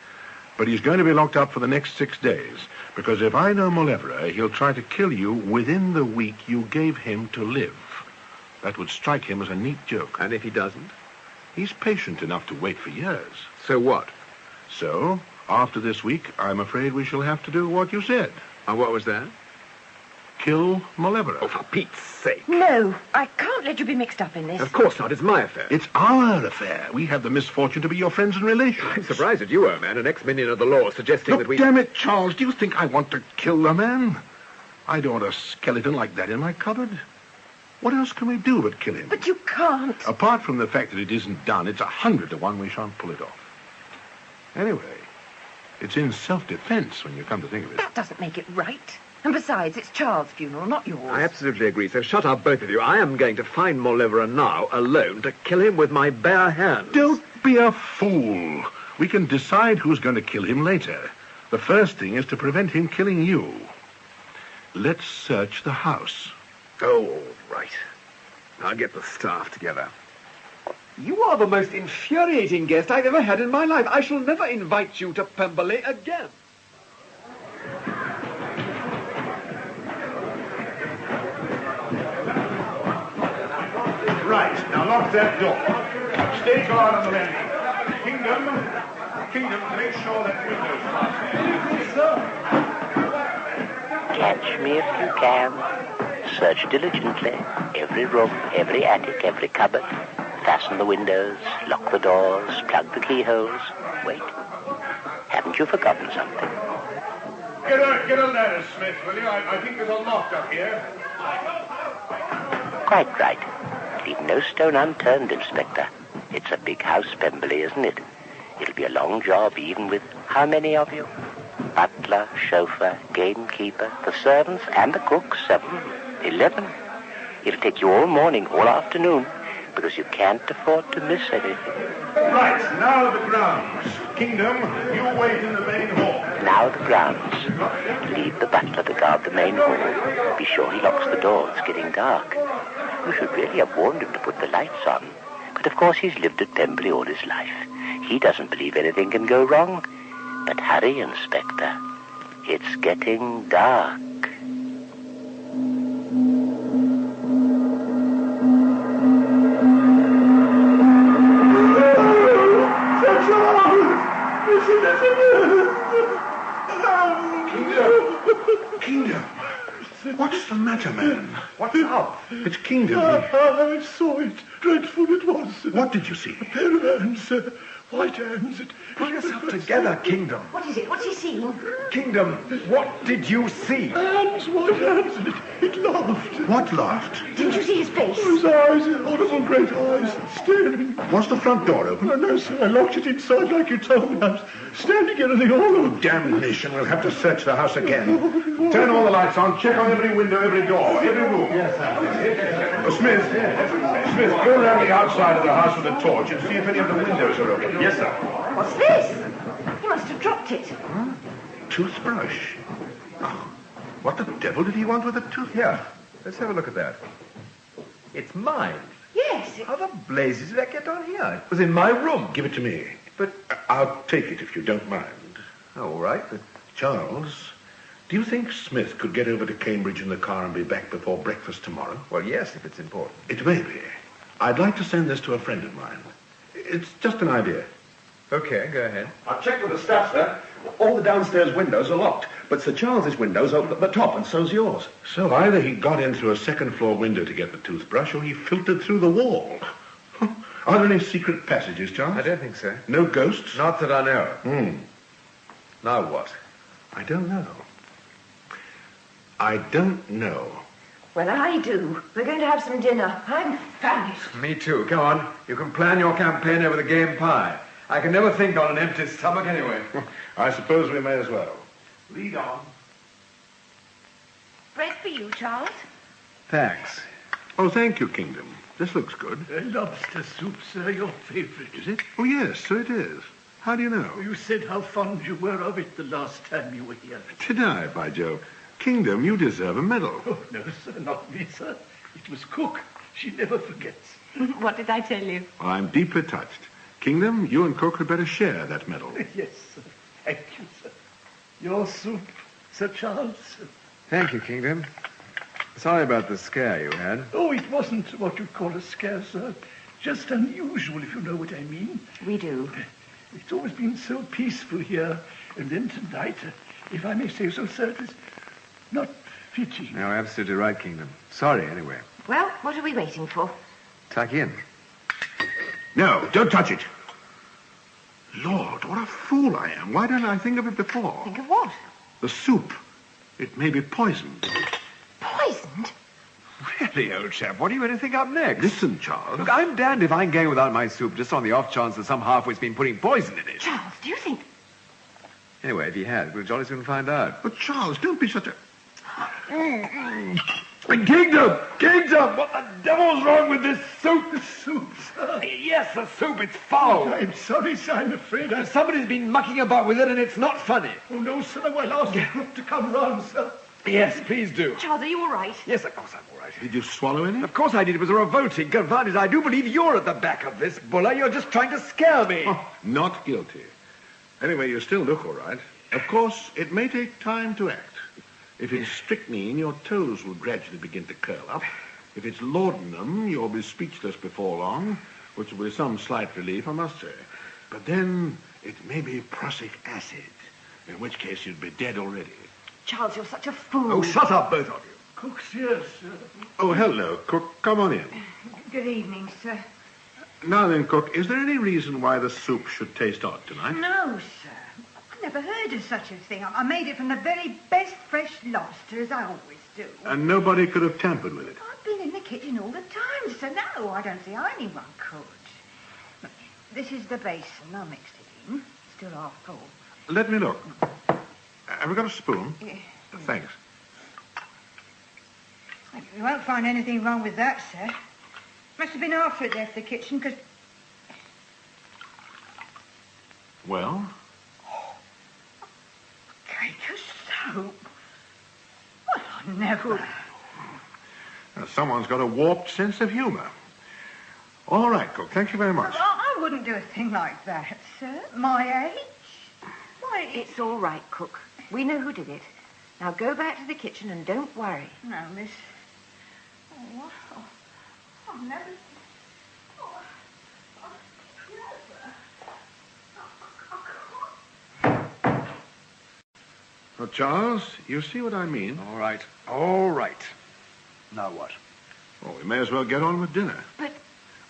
But he's going to be locked up for the next 6 days, because if I know Mauleverer, he'll try to kill you within the week you gave him to live. That would strike him as a neat joke. And if he doesn't? He's patient enough to wait for years. So what? So, after this week, I'm afraid we shall have to do what you said. And what was that? Kill Mauleverer. Oh, for Pete's sake. No, I can't let you be mixed up in this. Of course not. It's my affair. It's our affair. We have the misfortune to be your friends and relations. I'm surprised at you, old man, an ex-minion of the law, suggesting that we... Damn it, Charles. Do you think I want to kill the man? I don't want a skeleton like that in my cupboard. What else can we do but kill him? But you can't. Apart from the fact that it isn't done, it's 100 to 1 we shan't pull it off. Anyway, it's in self-defense when you come to think of it. That doesn't make it right. And besides, it's Charles' funeral, not yours. I absolutely agree, so shut up, both of you. I am going to find Mauleverer now, alone, to kill him with my bare hands. Don't be a fool. We can decide who's going to kill him later. The first thing is to prevent him killing you. Let's search the house. Oh, all right. I'll get the staff together. You are the most infuriating guest I've ever had in my life. I shall never invite you to Pemberley again. Right, now lock that door. Stay guard on the landing. Kingdom, make sure that window's fastened. Catch me if you can. search diligently. Every room, every attic, every cupboard. Fasten the windows, lock the doors, plug the keyholes. Wait. Haven't you forgotten something? Get a ladder, Smith, will you? I think there's a loft up here. Quite right. Leave no stone unturned, Inspector. It's a big house, Pembley, isn't it? It'll be a long job, even with how many of you? Butler, chauffeur, gamekeeper, the servants, and the cooks. 7, 11. It'll take you all morning, all afternoon, because you can't afford to miss anything. Right, now the grounds. Kingdom, you wait in the main hall. Now the grounds. Leave the butler to guard the main hall. Be sure he locks the door. It's getting dark. You should really have warned him to put the lights on. But of course he's lived at Pembley all his life. He doesn't believe anything can go wrong. But hurry, Inspector. It's getting dark. Kingdom. What's the matter, man? What's up? It's Kingdom. I saw it. Dreadful it was. What did you see? A pair of hands, white hands. Pull yourself together, Kingdom. What is it? What's he seeing? Kingdom, what did you see? Hands, white hands, and it laughed. What laughed? Didn't you see his face? His eyes, horrible great eyes, staring. Was the front door open? Oh, no, sir, I locked it inside like you told me. I was standing in the hall. Oh, damnation. We'll have to search the house again. Turn all the lights on. Check on every window, every door, every room. Yes, sir. Smith, go around the outside of the house with a torch and see if any of the windows are open. Yes, sir. What's this? He must have dropped it. Huh? Toothbrush. Oh, what the devil did he want with a tooth? Here, let's have a look at that. It's mine. Yes. How the blazes did that get on here? It was in my room. Give it to me. But I'll take it if you don't mind. All right. Charles, do you think Smith could get over to Cambridge in the car and be back before breakfast tomorrow? Well, yes, if it's important. It may be. I'd like to send this to a friend of mine. It's just an idea. Okay, go ahead. I've checked with the staff, sir. All the downstairs windows are locked, but Sir Charles's window's open at the top, and so's yours. So either he got in through a second-floor window to get the toothbrush, or he filtered through the wall. Are there any secret passages, Charles? I don't think so. No ghosts? Not that I know. Now what? I don't know. I don't know. Well, I do. We're going to have some dinner. I'm famished. Me too. Come on. You can plan your campaign over the game pie. I can never think on an empty stomach anyway. I suppose we may as well. Lead on. Bread for you, Charles. Thanks. Oh, thank you, Kingdom. This looks good. Lobster soup, sir, your favourite. Is it? Oh, yes, so it is. How do you know? You said how fond you were of it the last time you were here. Did I, by Jove? Kingdom, you deserve a medal. Oh, no, sir, not me, sir. It was Cook. She never forgets. What did I tell you? Well, I'm deeply touched. Kingdom, you and Cook had better share that medal. Yes, sir. Thank you, sir. Your soup, Sir Charles. Thank you, Kingdom. Sorry about the scare you had. Oh, it wasn't what you'd call a scare, sir. Just unusual, if you know what I mean. We do. It's always been so peaceful here. And then tonight, if I may say so, sir, it was not fitting. No, absolutely right, Kingdom. Sorry, anyway. Well, what are we waiting for? Tuck in. No, don't touch it. Lord, what a fool I am. Why didn't I think of it before? Think of what? The soup. It may be poisoned. Poisoned? Really, old chap, what are you going to think up next? Listen, Charles. Look, I'm damned if I'm going without my soup just on the off chance that some half-wit's been putting poison in it. Charles, do you think... Anyway, if he had, we'll jolly soon find out. But, Charles, don't be such a... Kingdom! Kingdom! What the devil's wrong with this soup? The soup, sir. Yes, the soup. It's foul. I'm sorry, sir. I'm afraid Somebody's been mucking about with it, and it's not funny. Oh, no, sir. Well, ask the cook to come round, sir. Yes, please do. Charles, are you all right? Yes, of course I'm all right. Did you swallow any? Of course I did. It was a revolting advantage. I do believe you're at the back of this, Buller. You're just trying to scare me. Oh, not guilty. Anyway, you still look all right. Of course, it may take time to act. If it's strychnine, your toes will gradually begin to curl up. If it's laudanum, you'll be speechless before long, which will be some slight relief, I must say. But then it may be prussic acid, in which case you'd be dead already. Charles, you're such a fool. Oh, shut up, both of you. Cook's here, sir. Oh, hello, Cook. Come on in. Good evening, sir. Now then, Cook, is there any reason why the soup should taste odd tonight? No, sir. I never heard of such a thing. I made it from the very best fresh lobster, as I always do. And nobody could have tampered with it? I've been in the kitchen all the time, so no, I don't see how anyone could. This is the basin. I mixed it in. Still half full. Let me look. Have we got a spoon? Yeah. Thanks. You won't find anything wrong with that, sir. Must have been after it left the kitchen, because... Well? Cake of soap? Well, I never... Now, someone's got a warped sense of humour. All right, Cook, thank you very much. I wouldn't do a thing like that, sir. My age. Why, It's all right, Cook. We know who did it. Now go back to the kitchen and don't worry. No, miss. Oh, what? Oh, I've never... Oh, never... Well, Charles, you see what I mean? All right. All right. Now what? Well, we may as well get on with dinner. But...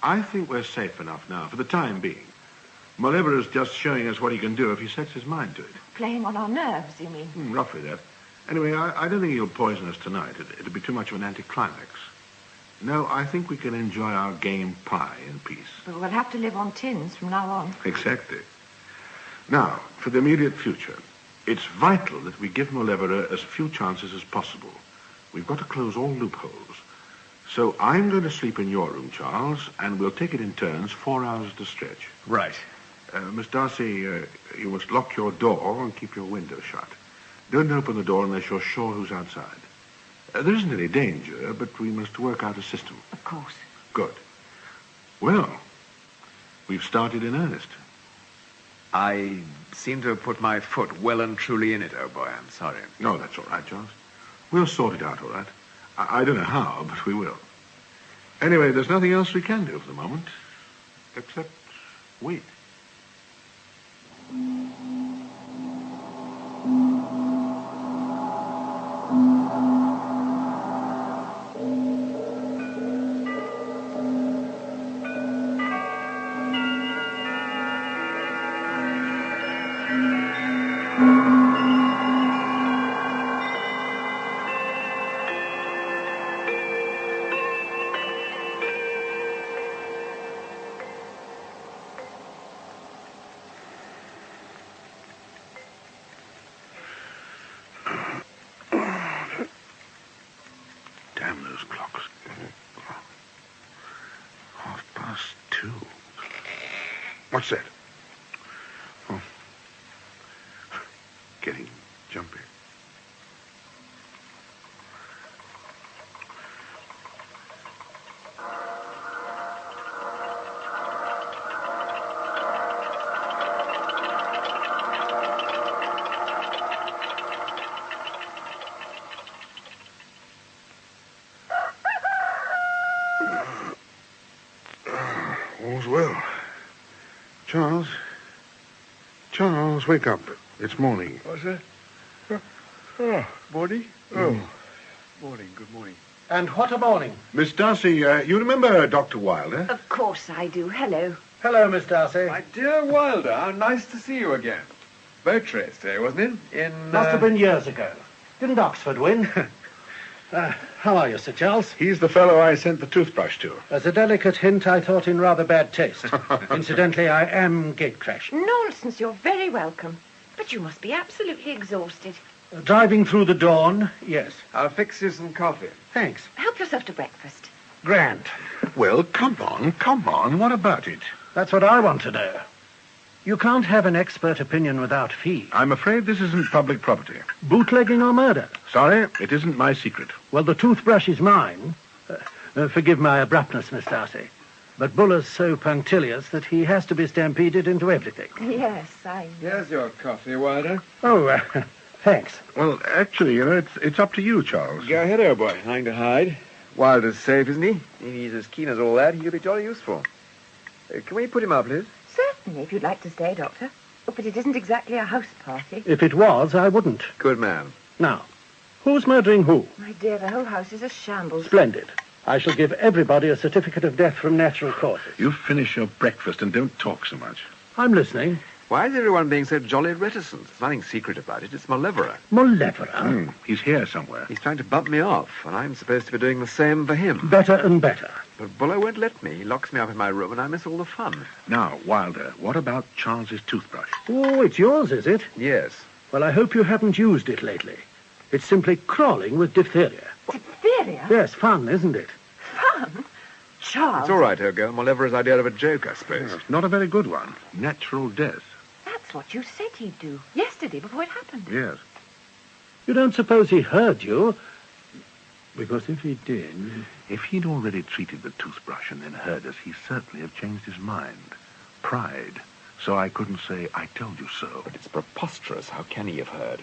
I think we're safe enough now, for the time being. Molivera's just showing us what he can do if he sets his mind to it. Playing on our nerves, you mean? Roughly that. Anyway, I don't think he'll poison us tonight. It'd be too much of an anticlimax. No, I think we can enjoy our game pie in peace. But we'll have to live on tins from now on. Exactly. Now, for the immediate future, it's vital that we give Molivera as few chances as possible. We've got to close all loopholes. So I'm going to sleep in your room, Charles, and we'll take it in turns, 4 hours at a stretch. Right. Miss Darcy, you must lock your door and keep your window shut. Don't open the door unless you're sure who's outside. There isn't any danger, but we must work out a system. Of course. Good. Well, we've started in earnest. I seem to have put my foot well and truly in it, oh boy. I'm sorry. No, that's all right, Charles. We'll sort it out all right. I don't know how, but we will. Anyway, there's nothing else we can do for the moment, except wait. Damn those clocks. 2:30. What's that? Oh. Getting jumpy. All's well. Charles, wake up. It's morning. What's that? Oh, morning? Oh, morning, good morning. And what a morning. Miss Darcy, you remember Dr. Wilder? Of course I do. Hello. Hello, Miss Darcy. My dear Wilder, how nice to see you again. Boat race day, wasn't it? Must have been years ago. Didn't Oxford win? How are you, Sir Charles? He's the fellow I sent the toothbrush to. As a delicate hint, I thought in rather bad taste. Incidentally, I am gate-crash. Nonsense, you're very welcome. But you must be absolutely exhausted. Driving through the dawn, yes. I'll fix you some coffee. Thanks. Help yourself to breakfast. Grand. Well, come on. What about it? That's what I want to know. You can't have an expert opinion without fee. I'm afraid this isn't public property. Bootlegging or murder? Sorry, it isn't my secret. Well, the toothbrush is mine. Forgive my abruptness, Miss Darcy. But Buller's so punctilious that he has to be stampeded into everything. Yes, Here's your coffee, Wilder. Oh, thanks. Well, actually, it's up to you, Charles. Go ahead, old boy. Nothing to hide. Wilder's safe, isn't he? If he's as keen as all that, he'll be jolly useful. Can we put him up, Liz? Certainly, if you'd like to stay, Doctor. Oh, but it isn't exactly a house party. If it was, I wouldn't. Good man. Now, Who's murdering who? My dear, the whole house is a shambles. Splendid. I shall give everybody a certificate of death from natural causes. You finish your breakfast and don't talk so much. I'm listening. Why is everyone being so jolly reticent? There's nothing secret about it. It's Malevera. Malevera? He's here somewhere. He's trying to bump me off, and I'm supposed to be doing the same for him. Better and better. But Buller won't let me. He locks me up in my room, and I miss all the fun. Now, Wilder, what about Charles's toothbrush? Oh, it's yours, is it? Yes. Well, I hope you haven't used it lately. It's simply crawling with diphtheria. Diphtheria? Yes, fun, isn't it? Fun? Charles. It's all right, old girl. Malevera's idea of a joke, I suppose. Yes, not a very good one. Natural death. That's what you said he'd do yesterday before it happened. Yes. You don't suppose he heard you? Because if he did... If he'd already treated the toothbrush and then heard us, he certainly have changed his mind. Pride. So I couldn't say, I told you so. But it's preposterous. How can he have heard?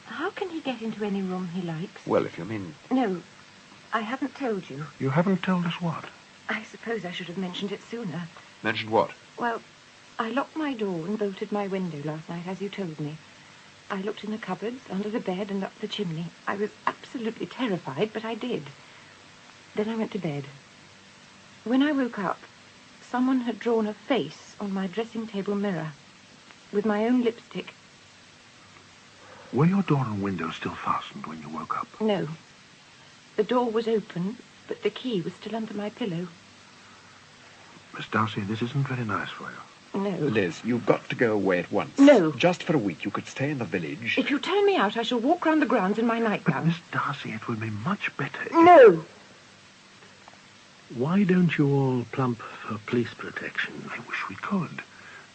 How can he get into any room he likes? Well, if you mean... No, I haven't told you. You haven't told us what? I suppose I should have mentioned it sooner. Mentioned what? Well, I locked my door and bolted my window last night, as you told me. I looked in the cupboards, under the bed, and up the chimney. I was absolutely terrified, but I did. Then I went to bed. When I woke up, someone had drawn a face on my dressing table mirror with my own lipstick. Were your door and window still fastened when you woke up? No. The door was open, but the key was still under my pillow. Miss Darcy, this isn't very nice for you. No. Liz, you've got to go away at once. No. Just for a week. You could stay in the village. If you turn me out, I shall walk round the grounds in my nightgown. Miss Darcy, it would be much better if... No! Why don't you all plump for police protection? I wish we could.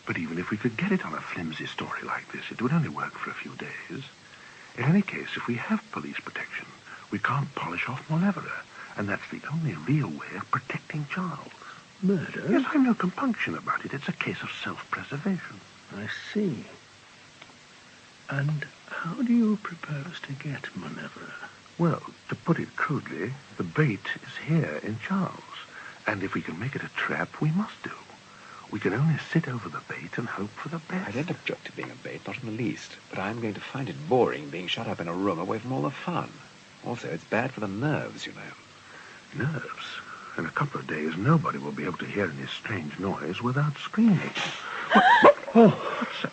But even if we could get it on a flimsy story like this, it would only work for a few days. In any case, if we have police protection, we can't polish off Malevera. And that's the only real way of protecting Charles. Murder? Yes, I've no compunction about it. It's a case of self-preservation. I see. And how do you propose to get Malevera? Well, to put it crudely, the bait is here in Charles. And if we can make it a trap, we must do. We can only sit over the bait and hope for the best. I don't object to being a bait, not in the least. But I'm going to find it boring being shut up in a room away from all the fun. Also, it's bad for the nerves, you know. Nerves? In a couple of days, nobody will be able to hear any strange noise without screaming. What's that?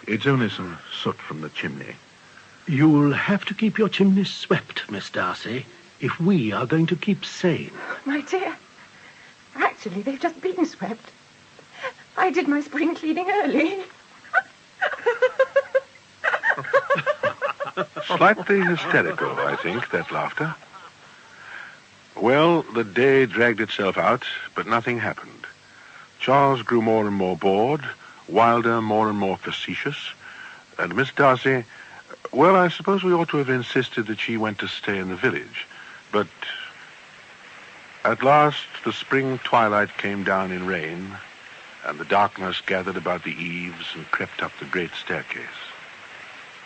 It's only some soot from the chimney. You'll have to keep your chimney swept, Miss Darcy, if we are going to keep sane. My dear, actually, they've just been swept. I did my spring cleaning early. Slightly hysterical, I think, that laughter. Well, the day dragged itself out, but nothing happened. Charles grew more and more bored, Wilder more and more facetious, and Miss Darcy, well, I suppose we ought to have insisted that she went to stay in the village. But at last the spring twilight came down in rain, and the darkness gathered about the eaves and crept up the great staircase.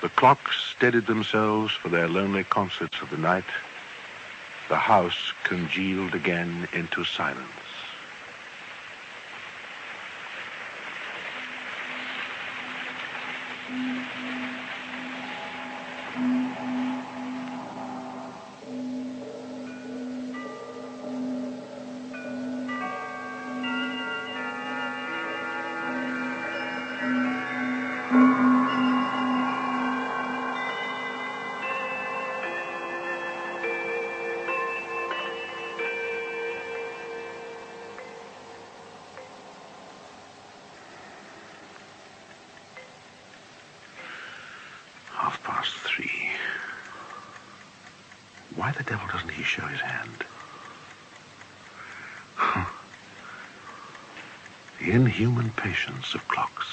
The clocks steadied themselves for their lonely concerts of the night. The house congealed again into silence. Three. Why the devil doesn't he show his hand? The inhuman patience of clocks.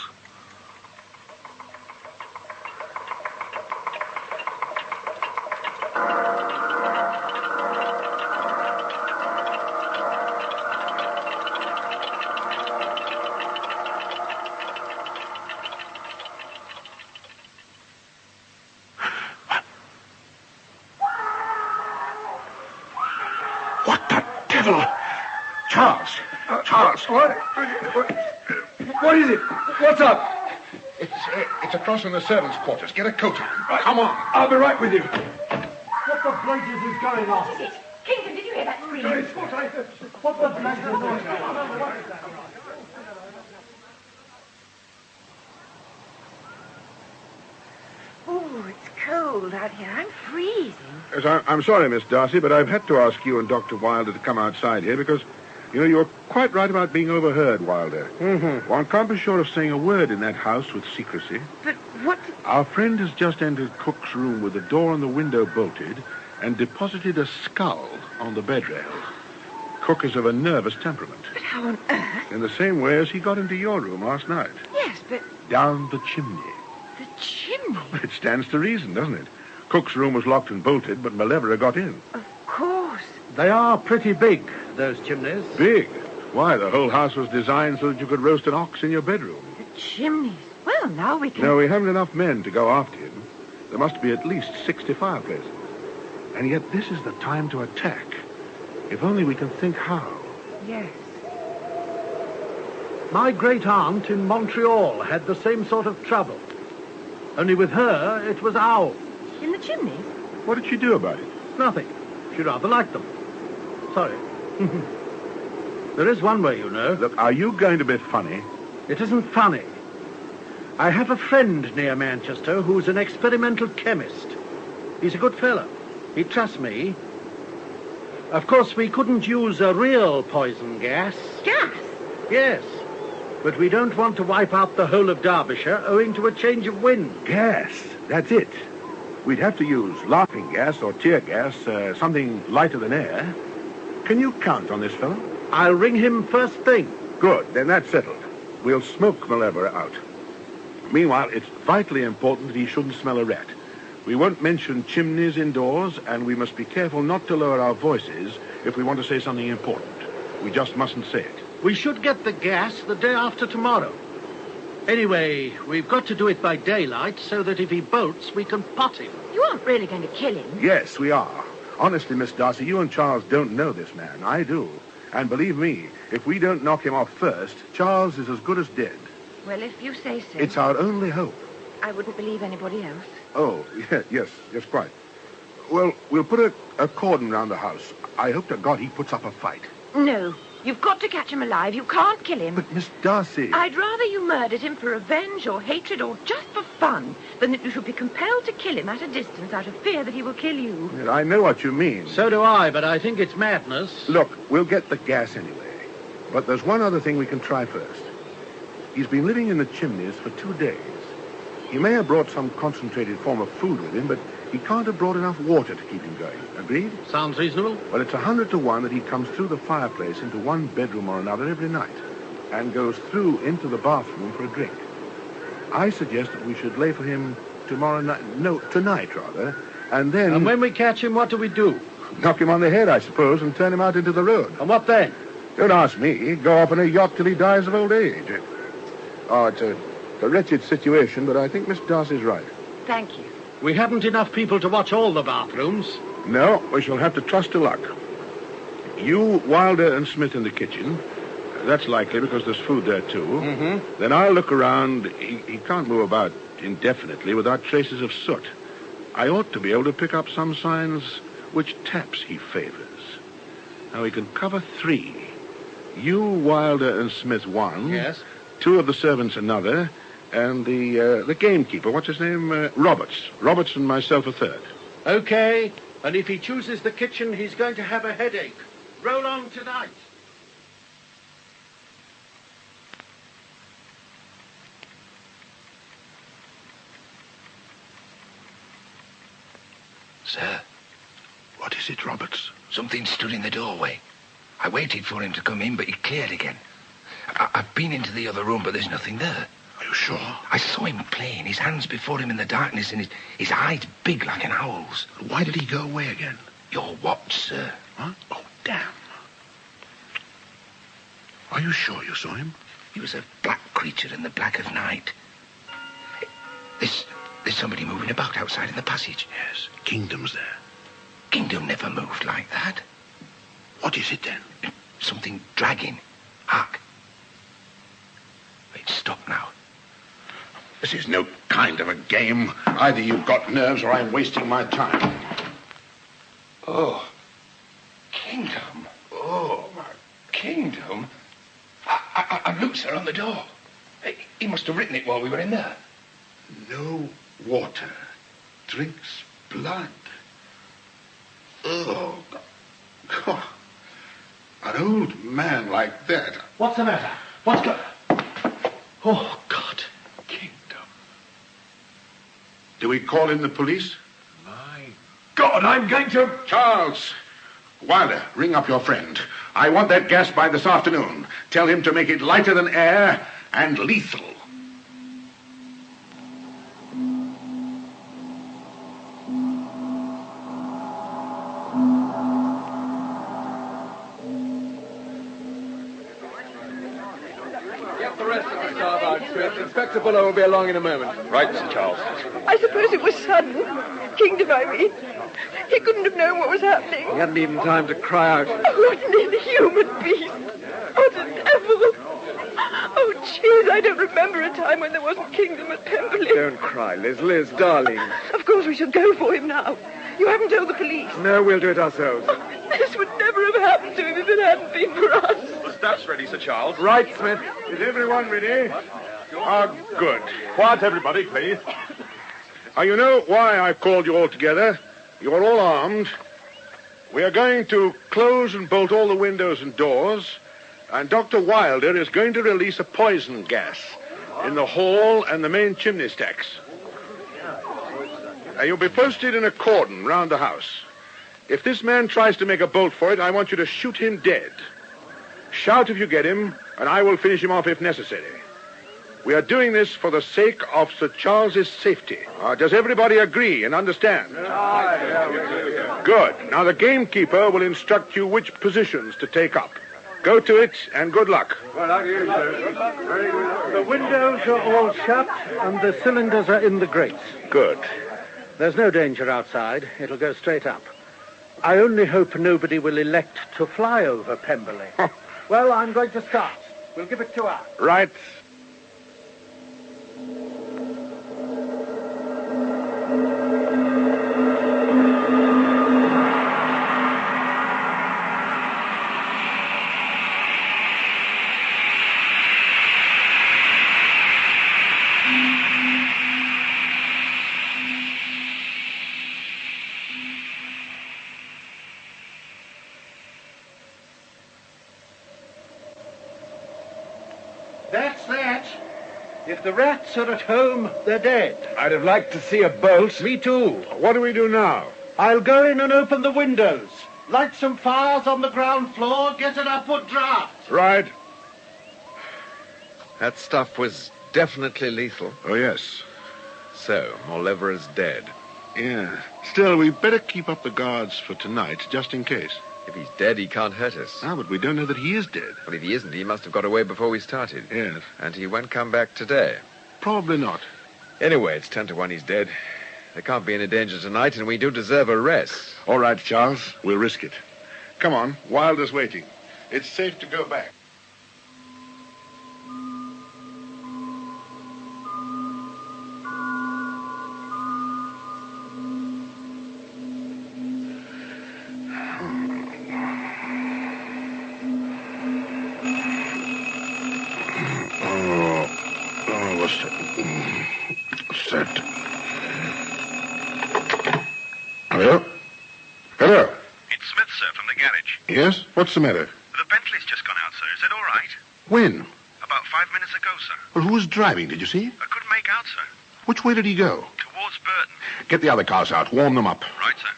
Charles! What is it? What's up? It's across in the servants' quarters. Get a coat on. Right. Come on. I'll be right with you. the blazes is going on? What is it? Kingdom, did you hear that scream? It's what I heard. What the blazes is going on? Oh, it's cold out here. I'm freezing. Yes, I'm sorry, Miss Darcy, but I've had to ask you and Dr. Wilder to come outside here because, you're quite right about being overheard, Wilder. Mm-hmm. One can't be sure of saying a word in that house with secrecy. But what... Our friend has just entered Cook's room with the door and the window bolted and deposited a skull on the bed rail. Cook is of a nervous temperament. But how on earth? In the same way as he got into your room last night. Yes, but... Down the chimney. The chimney? It stands to reason, doesn't it? Cook's room was locked and bolted, but Malevola got in. Of course. They are pretty big, those chimneys. Big? Why, the whole house was designed so that you could roast an ox in your bedroom. The chimneys. Well, now we can... No, we haven't enough men to go after him. There must be at least 60 fireplaces. And yet this is the time to attack. If only we can think how. Yes. My great-aunt in Montreal had the same sort of trouble. Only with her, it was owls. In the chimneys? What did she do about it? Nothing. She rather liked them. Sorry. There is one way, Look, are you going to be funny? It isn't funny. I have a friend near Manchester who's an experimental chemist. He's a good fellow. He trusts me. Of course, we couldn't use a real poison gas. Gas? Yes. But we don't want to wipe out the whole of Derbyshire owing to a change of wind. Gas. That's it. We'd have to use laughing gas or tear gas, something lighter than air. Can you count on this fellow? I'll ring him first thing. Good. Then that's settled. We'll smoke Malevola out. Meanwhile, it's vitally important that he shouldn't smell a rat. We won't mention chimneys indoors, and we must be careful not to lower our voices if we want to say something important. We just mustn't say it. We should get the gas the day after tomorrow. Anyway, we've got to do it by daylight so that if he bolts, we can pot him. You aren't really going to kill him. Yes, we are. Honestly, Miss Darcy, you and Charles don't know this man. I do. And believe me, if we don't knock him off first, Charles is as good as dead. Well, if you say so. It's our only hope. I wouldn't believe anybody else. Oh, yes, quite. Well, we'll put a cordon round the house. I hope to God he puts up a fight. No. You've got to catch him alive. You can't kill him. But, Miss Darcy... I'd rather you murdered him for revenge or hatred or just for fun than that you should be compelled to kill him at a distance out of fear that he will kill you. Yeah, I know what you mean. So do I, but I think it's madness. Look, we'll get the gas anyway. But there's one other thing we can try first. He's been living in the chimneys for 2 days. He may have brought some concentrated form of food with him, but he can't have brought enough water to keep him going. Agreed? Sounds reasonable. Well, it's 100 to 1 that he comes through the fireplace into one bedroom or another every night and goes through into the bathroom for a drink. I suggest that we should lay for him tonight, rather, and then... And when we catch him, what do we do? Knock him on the head, I suppose, and turn him out into the road. And what then? Don't ask me. Go off in a yacht till he dies of old age. Oh, it's a wretched situation, but I think Miss Darcy's right. Thank you. We haven't enough people to watch all the bathrooms. No, we shall have to trust to luck. You, Wilder, and Smith in the kitchen. That's likely because there's food there, too. Mm-hmm. Then I'll look around. He can't move about indefinitely without traces of soot. I ought to be able to pick up some signs which taps he favors. Now, we can cover 3. You, Wilder, and Smith 1. Yes. 2 of the servants another. And the gamekeeper, what's his name? Roberts. Roberts and myself a 3rd. Okay. And if he chooses the kitchen, he's going to have a headache. Roll on tonight. Sir? What is it, Roberts? Something stood in the doorway. I waited for him to come in, but he cleared again. I've been into the other room, but there's nothing there. Are you sure? I saw him playing, his hands before him in the darkness, and his eyes big like an owl's. Why did he go away again? Your watch, sir. Huh? Oh, damn. Are you sure you saw him? He was a black creature in the black of night. There's somebody moving about outside in the passage. Yes, Kingdom's there. Kingdom never moved like that. What is it, then? Something dragging. Hark. Wait, stop now. This is no kind of a game. Either you've got nerves or I'm wasting my time. Oh, kingdom. Oh, my kingdom. And look, sir, on the door. He must have written it while we were in there. No water drinks blood. Oh, God. An old man like that. What's the matter? What's going... Oh, God. Kingdom. Do we call in the police? My God, I'm going to... Charles! Wilder, ring up your friend. I want that gas by this afternoon. Tell him to make it lighter than air and lethal. Get the rest of the starboard, Smith. Inspector Buller will be along in a moment. Right, Sir Charles. I suppose it was sudden. Kingdom, I mean. He couldn't have known what was happening. He hadn't even time to cry out. Oh, what an inhuman beast. What a devil. Oh, jeez, I don't remember a time when there wasn't Kingdom at Pemberley. Don't cry, Liz. Liz, darling. Of course we shall go for him now. You haven't told the police. No, we'll do it ourselves. This would never have happened to him if it hadn't been for us. The staff's ready, Sir Charles. Right, Smith. Is everyone ready? Good. Quiet, everybody, please. You know why I've called you all together? You're all armed. We are going to close and bolt all the windows and doors, and Dr. Wilder is going to release a poison gas in the hall and the main chimney stacks. You'll be posted in a cordon round the house. If this man tries to make a bolt for it, I want you to shoot him dead. Shout if you get him, and I will finish him off if necessary. We are doing this for the sake of Sir Charles's safety. Does everybody agree and understand? Good. Now the gamekeeper will instruct you which positions to take up. Go to it, and good luck. The windows are all shut, and the cylinders are in the grates. Good. There's no danger outside. It'll go straight up. I only hope nobody will elect to fly over Pemberley. Well, I'm going to start. We'll give it 2 hours. Right. That's that. If the rats are at home, they're dead. I'd have liked to see a bolt. Me too. What do we do now? I'll go in and open the windows. Light some fires on the ground floor, get an upward draft. Right. That stuff was definitely lethal. Oh, yes. So, Molevera's dead. Yeah. Still, we better keep up the guards for tonight, just in case. If he's dead, he can't hurt us. Ah, but we don't know that he is dead. Well, if he isn't, he must have got away before we started. Yes. And he won't come back today. Probably not. Anyway, it's 10 to 1 he's dead. There can't be any danger tonight, and we do deserve a rest. All right, Charles. We'll risk it. Come on. Wilder's waiting. It's safe to go back. Hello? Hello? It's Smith, sir, from the garage. Yes? What's the matter? The Bentley's just gone out, sir. Is it all right? When? About 5 minutes ago, sir. Well, who was driving? Did you see? I couldn't make out, sir. Which way did he go? Towards Burton. Get the other cars out. Warm them up. Right, sir.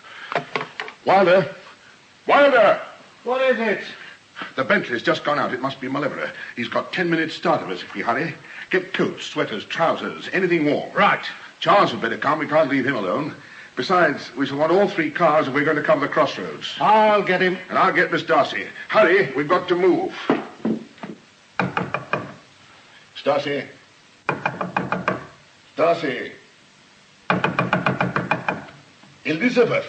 Wilder! Wilder! What is it? The Bentley's just gone out. It must be Malevera. He's got 10 minutes start of us if we hurry. Get coats, sweaters, trousers, anything warm. Right. Charles had better come. We can't leave him alone. Besides, we shall want all 3 cars if we're going to cover the crossroads. I'll get him. And I'll get Miss Darcy. Hurry, we've got to move. Miss Darcy. Darcy. Elizabeth.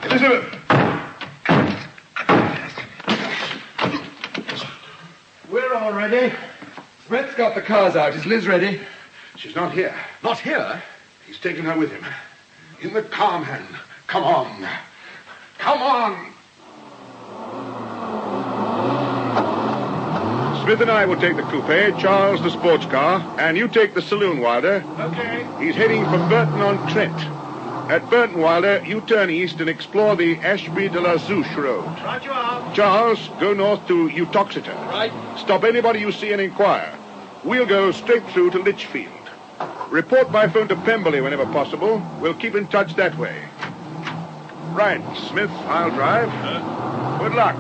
Elizabeth. We're all ready. Smith's got the cars out. Is Liz ready? She's not here. Not here? He's taken her with him. In the car, man. Come on. Come on. Smith and I will take the coupe, Charles the sports car, and you take the saloon, Wilder. Okay. He's heading for Burton-on-Trent. At Burton, Wilder, you turn east and explore the Ashby de la Zouche road. Right you are. Charles, go north to Utoxeter. Right. Stop anybody you see and inquire. We'll go straight through to Lichfield. Report by phone to Pemberley whenever possible. We'll keep in touch that way. Right, Smith, I'll drive. Good luck.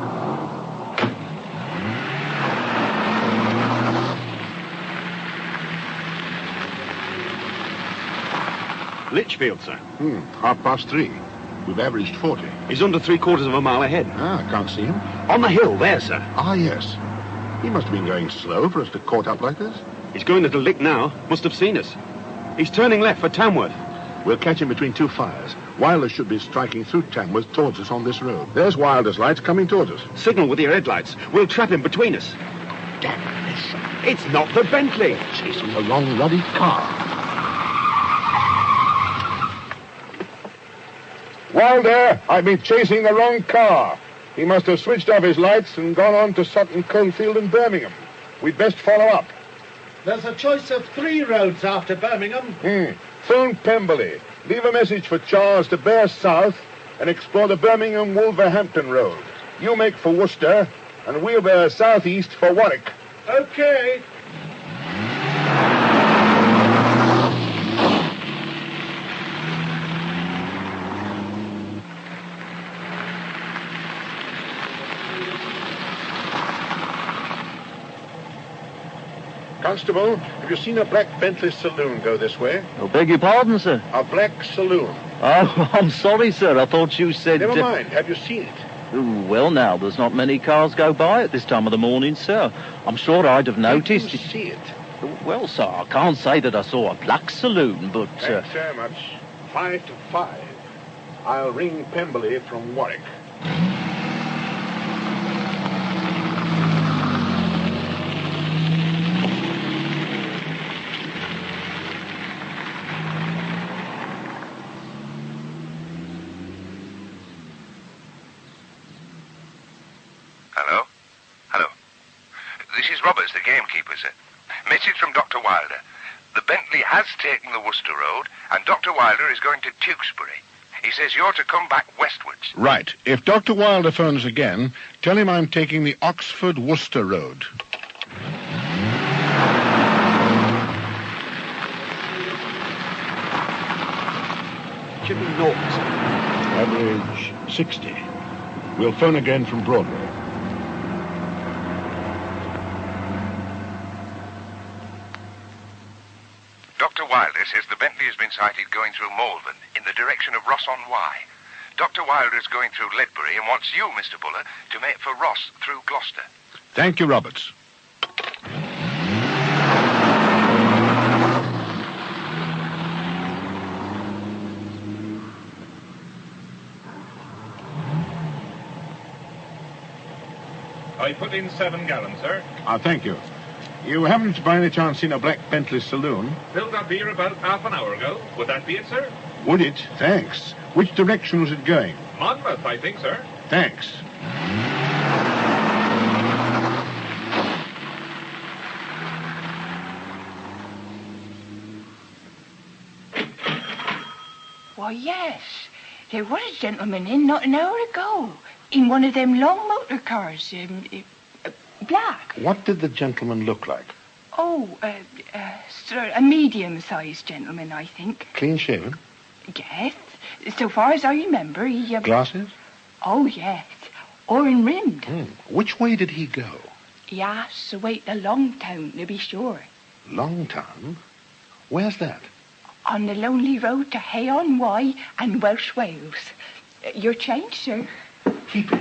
Lichfield, sir. 3:30. We've averaged 40. He's under 3/4 of a mile ahead. I can't see him. On the hill, there, sir. Ah, yes. He must have been going slow for us to caught up like this. He's going at a lick now. Must have seen us. He's turning left for Tamworth. We'll catch him between two fires. Wilder should be striking through Tamworth towards us on this road. There's Wilder's lights coming towards us. Signal with your headlights. We'll trap him between us. Damn this. It's not the Bentley. Chasing the wrong ruddy car. Wilder, I've been chasing the wrong car. He must have switched off his lights and gone on to Sutton Coldfield and Birmingham. We'd best follow up. There's a choice of 3 roads after Birmingham. Phone Pemberley. Leave a message for Charles to bear south and explore the Birmingham-Wolverhampton road. You make for Worcester, and we'll bear southeast for Warwick. Okay. Constable, have you seen a black Bentley saloon go this way? I beg your pardon, sir? A black saloon. Oh, I'm sorry, sir. I thought you said... Never mind. Have you seen it? Well, now, there's not many cars go by at this time of the morning, sir. I'm sure I'd have noticed... Did you see it? Well, sir, I can't say that I saw a black saloon, but... Thanks so much. 5 to 5. I'll ring Pemberley from Warwick. Hello? Hello. This is Roberts, the gamekeeper, sir. Message from Dr. Wilder. The Bentley has taken the Worcester Road, and Dr. Wilder is going to Tewkesbury. He says you're to come back westwards. Right. If Dr. Wilder phones again, tell him I'm taking the Oxford-Worcester Road. Should be north, sir. Average 60. We'll phone again from Broadway. Dr. Wilder says the Bentley has been sighted going through Malvern in the direction of Ross-on-Wye. Dr. Wilder is going through Ledbury and wants you, Mr. Buller, to make for Ross through Gloucester. Thank you, Roberts. I put in 7 gallons, sir. Thank you. You haven't by any chance seen a black Bentley saloon? Filled up here about half an hour ago. Would that be it, sir? Would it? Thanks. Which direction was it going? Monmouth, I think, sir. Thanks. Why, yes. There was a gentleman in not an hour ago. In one of them long motor cars. Black. What did the gentleman look like? Oh, sir, a medium-sized gentleman, I think. Clean-shaven? Yes. So far as I remember, he... Glasses? Oh, yes. Orange-rimmed. Which way did he go? He asked to wait a long town, to be sure. Longtown? Where's that? On the lonely road to Hay-on-Wye and Welsh Wales. Your change, sir. Keep it.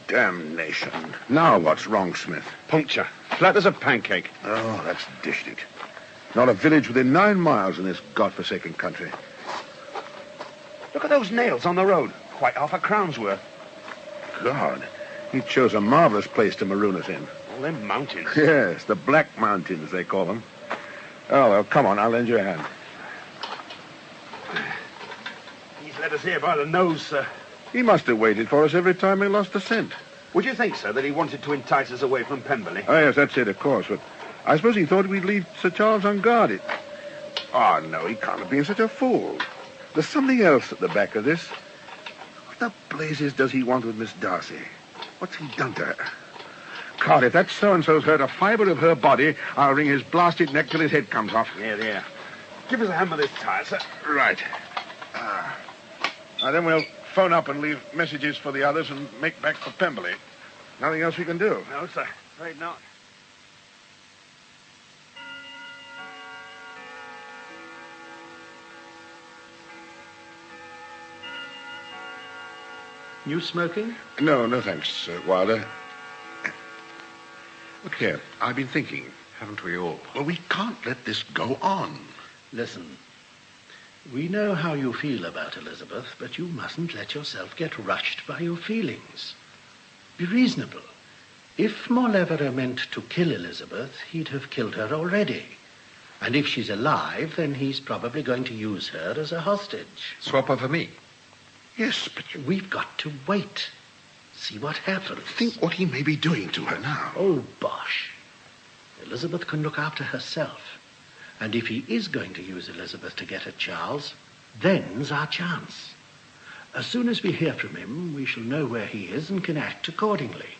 Damnation. Now what's wrong, Smith? Puncture. Flat as a pancake. Oh, that's dished it. Not a village within 9 miles in this godforsaken country. at those nails on the road. Quite half a crown's worth. God, he chose a marvelous place to maroon us in. All them mountains. Yes, the Black Mountains, they call them. Oh, well, come on, I'll lend you a hand. He's led us here by the nose, sir. He must have waited for us every time we lost a scent. Would you think, sir, that he wanted to entice us away from Pemberley? Oh, yes, that's it, of course, but I suppose he thought we'd leave Sir Charles unguarded. Oh, no, he can't have been such a fool. There's something else at the back of this. What the blazes does he want with Miss Darcy? What's he done to her? God, if that so-and-so's hurt a fibre of her body, I'll wring his blasted neck till his head comes off. Yeah. Give us a hand with this tire, sir. Right. Now, then we'll phone up and leave messages for the others and make back for Pembley. Nothing else we can do. No, sir. Afraid not. You smoking? No, thanks, Wilder. Look here, I've been thinking. Haven't we all? Well, we can't let this go on. Listen, we know how you feel about Elizabeth, but you mustn't let yourself get rushed by your feelings. Be reasonable. If Mauleverer meant to kill Elizabeth, he'd have killed her already. And if she's alive, then he's probably going to use her as a hostage. Swap her for me. Yes, but we've got to wait. See what happens. Think what he may be doing to her now. Oh, bosh. Elizabeth can look after herself. And if he is going to use Elizabeth to get at Charles, then's our chance. As soon as we hear from him, we shall know where he is and can act accordingly.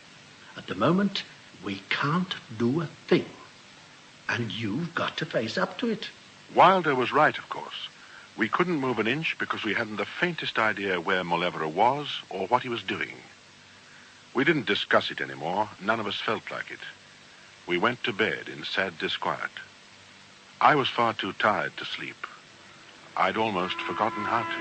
At the moment, we can't do a thing. And you've got to face up to it. Wilder was right, of course. We couldn't move an inch because we hadn't the faintest idea where Mauleverer was or what he was doing. We didn't discuss it anymore. None of us felt like it. We went to bed in sad disquiet. I was far too tired to sleep. I'd almost forgotten how to.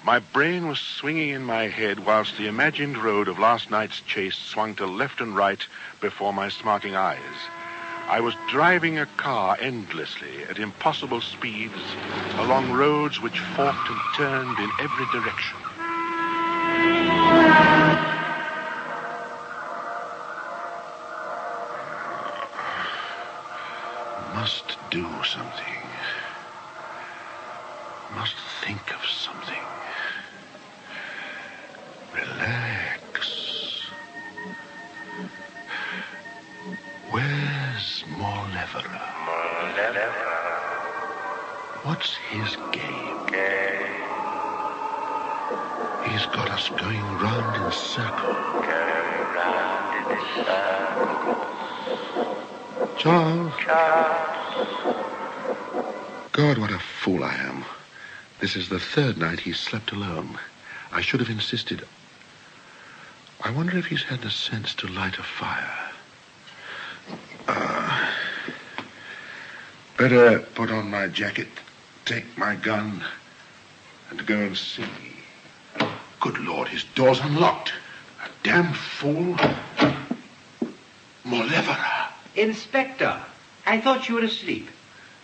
My brain was swinging in my head whilst the imagined road of last night's chase swung to left and right before my smarting eyes. I was driving a car endlessly at impossible speeds along roads which forked and turned in every direction. Must do something. Must think of something. Relax. Where's Mauleverer? What's his game? He's got us going round in a circle. Charles. God, what a fool I am. This is the third night he's slept alone. I should have insisted. I wonder if he's had the sense to light a fire. Better put on my jacket, take my gun, and go and see. Good Lord, his door's unlocked. A damn fool. Mauleverer. Inspector, I thought you were asleep.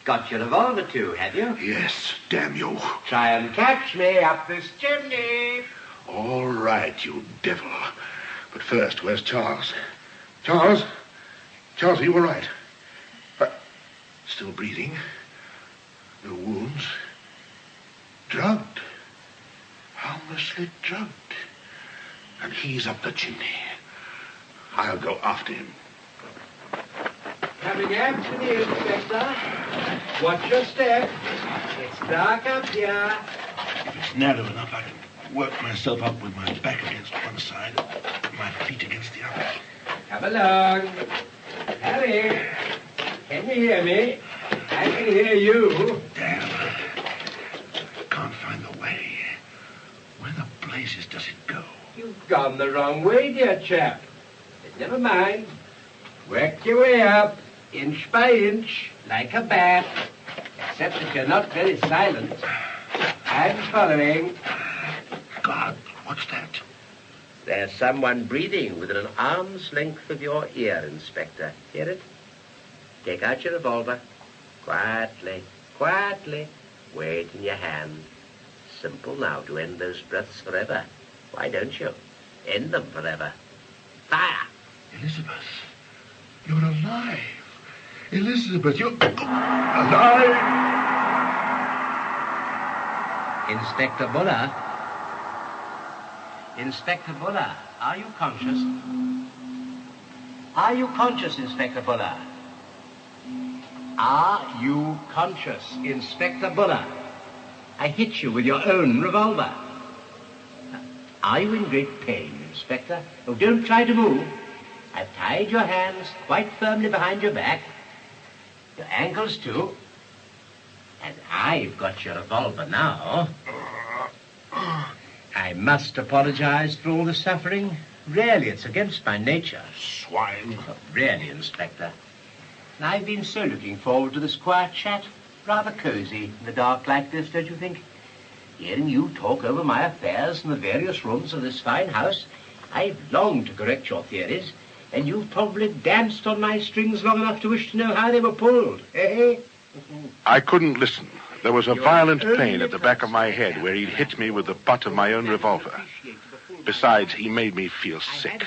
Got your revolver too, have you? Yes, damn you. Try and catch me up this chimney. All right, you devil. But first, where's Charles? Charles? Charles, are you all right? Still breathing. No wounds. Drugged. Harmlessly drugged. And he's up the chimney. I'll go after him. Coming after me, Inspector. Watch your step. It's dark up here. If it's narrow enough, I can work myself up with my back against one side, my feet against the other. Come along. Harry, can you hear me? I can hear you. Damn. Can't find the way. Where the blazes does it go? You've gone the wrong way, dear chap. But never mind. Work your way up, inch by inch, like a bat. Except that you're not very silent. I'm following. God, what's that? There's someone breathing within an arm's length of your ear, Inspector. Hear it? Take out your revolver. Quietly, quietly. Weigh it in your hand. Simple now to end those breaths forever. Why don't you? End them forever. Fire! Elizabeth, you're alive. Elizabeth, you're alive. Inspector Buller? Inspector Buller, are you conscious? Are you conscious, Inspector Buller? Are you conscious, Inspector Buller? I hit you with your own revolver. Are you in great pain, Inspector? Oh, don't try to move. I've tied your hands quite firmly behind your back. Your ankles, too. And I've got your revolver now. I must apologize for all the suffering. Really, it's against my nature. Swine. Oh, really, Inspector. And I've been so looking forward to this quiet chat. Rather cozy in the dark like this, don't you think? Hearing you talk over my affairs in the various rooms of this fine house, I've longed to correct your theories, and you've probably danced on my strings long enough to wish to know how they were pulled, eh? I couldn't listen. There was a violent pain at the back of my head where he'd hit me with the butt of my own revolver. Besides, he made me feel sick.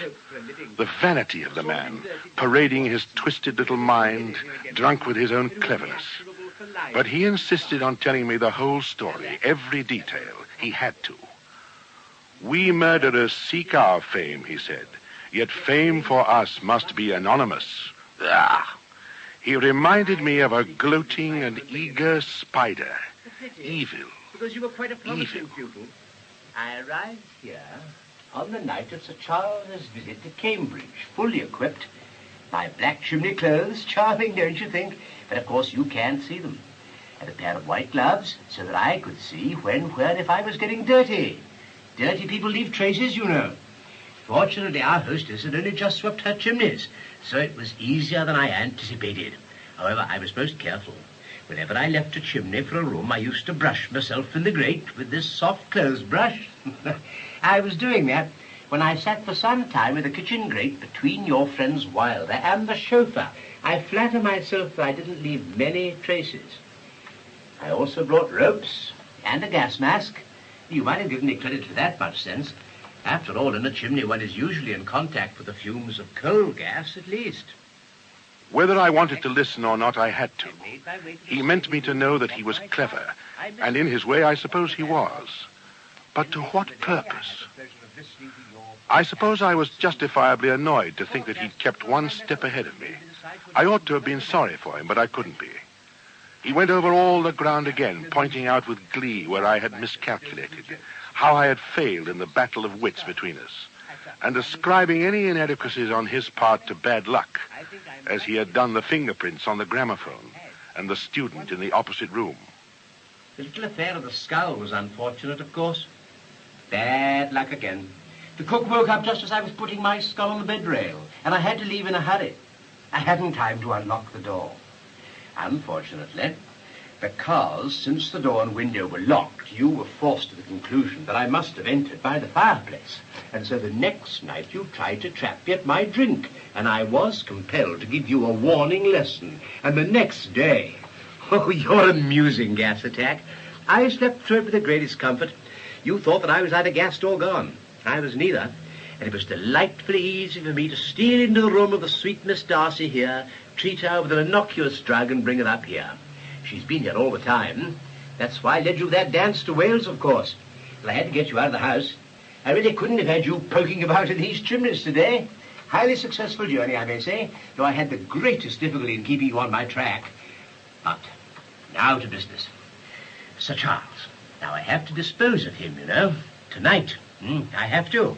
The vanity of the man, parading his twisted little mind, drunk with his own cleverness. But he insisted on telling me the whole story, every detail. He had to. We murderers seek our fame, he said, yet fame for us must be anonymous. Ah! He reminded me of a gloating and eager spider. Evil. Because you were quite a promising pupil. I arrived here on the night of Sir Charles's visit to Cambridge, fully equipped. My black chimney clothes, charming, don't you think? But of course you can't see them. And a pair of white gloves, so that I could see when, where, and if I was getting dirty. Dirty people leave traces, you know. Fortunately, our hostess had only just swept her chimneys, so it was easier than I anticipated. However, I was most careful. Whenever I left a chimney for a room, I used to brush myself in the grate with this soft clothes brush. I was doing that when I sat for some time with the kitchen grate between your friends Wilder and the chauffeur. I flatter myself that I didn't leave many traces. I also brought ropes and a gas mask. You might have given me credit for that much sense. After all, in a chimney, one is usually in contact with the fumes of coal gas, at least. Whether I wanted to listen or not, I had to. He meant me to know that he was clever, and in his way, I suppose he was. But to what purpose? I suppose I was justifiably annoyed to think that he'd kept one step ahead of me. I ought to have been sorry for him, but I couldn't be. He went over all the ground again, pointing out with glee where I had miscalculated, how I had failed in the battle of wits between us, and ascribing any inadequacies on his part to bad luck, as he had done the fingerprints on the gramophone and the student in the opposite room. The little affair of the skull was unfortunate, of course. Bad luck again. The cook woke up just as I was putting my skull on the bed rail, and I had to leave in a hurry. I hadn't time to unlock the door. Unfortunately, because since the door and window were locked, you were forced to the conclusion that I must have entered by the fireplace. And so the next night you tried to trap me at my drink, and I was compelled to give you a warning lesson. And the next day, oh, your amusing gas attack. I slept through it with the greatest comfort. You thought that I was either gassed or gone. I was neither. And it was delightfully easy for me to steal into the room of the sweet Miss Darcy here, treat her with an innocuous drug, and bring her up here. She's been here all the time. That's why I led you that dance to Wales, of course. But I had to get you out of the house. I really couldn't have had you poking about in these chimneys today. Highly successful journey, I may say, though I had the greatest difficulty in keeping you on my track. But now to business. Sir Charles. Now I have to dispose of him, you know. Tonight. I have to.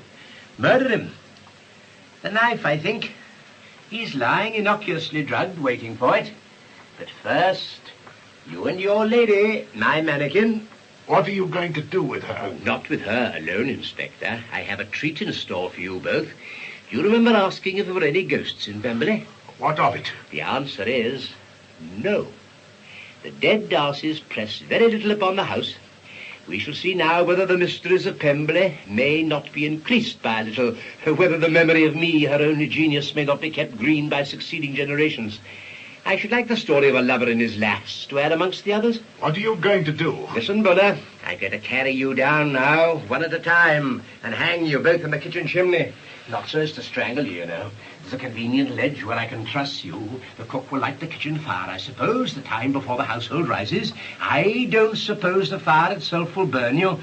Murder him. The knife, I think. He's lying innocuously drugged, waiting for it. But first, you and your lady, my mannequin. What are you going to do with her? Oh, not with her alone, Inspector. I have a treat in store for you both. Do you remember asking if there were any ghosts in Pembley? What of it? The answer is no. The dead Darcys press very little upon the house. We shall see now whether the mysteries of Pembley may not be increased by a little, whether the memory of me, her only genius, may not be kept green by succeeding generations. I should like the story of a lover in his lass to add amongst the others. What are you going to do? Listen, Buller, I'm going to carry you down now, one at a time, and hang you both in the kitchen chimney. Not so as to strangle you, you know. There's a convenient ledge where I can truss you. The cook will light the kitchen fire, I suppose, the time before the household rises. I don't suppose the fire itself will burn you,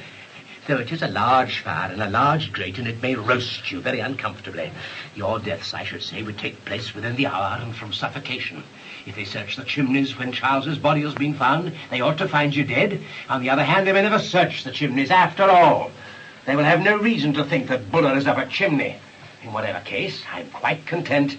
though it is a large fire and a large grate, and it may roast you very uncomfortably. Your deaths, I should say, would take place within the hour and from suffocation. If they search the chimneys when Charles's body has been found, they ought to find you dead. On the other hand, they may never search the chimneys after all. They will have no reason to think that Buller is up a chimney. In whatever case, I'm quite content.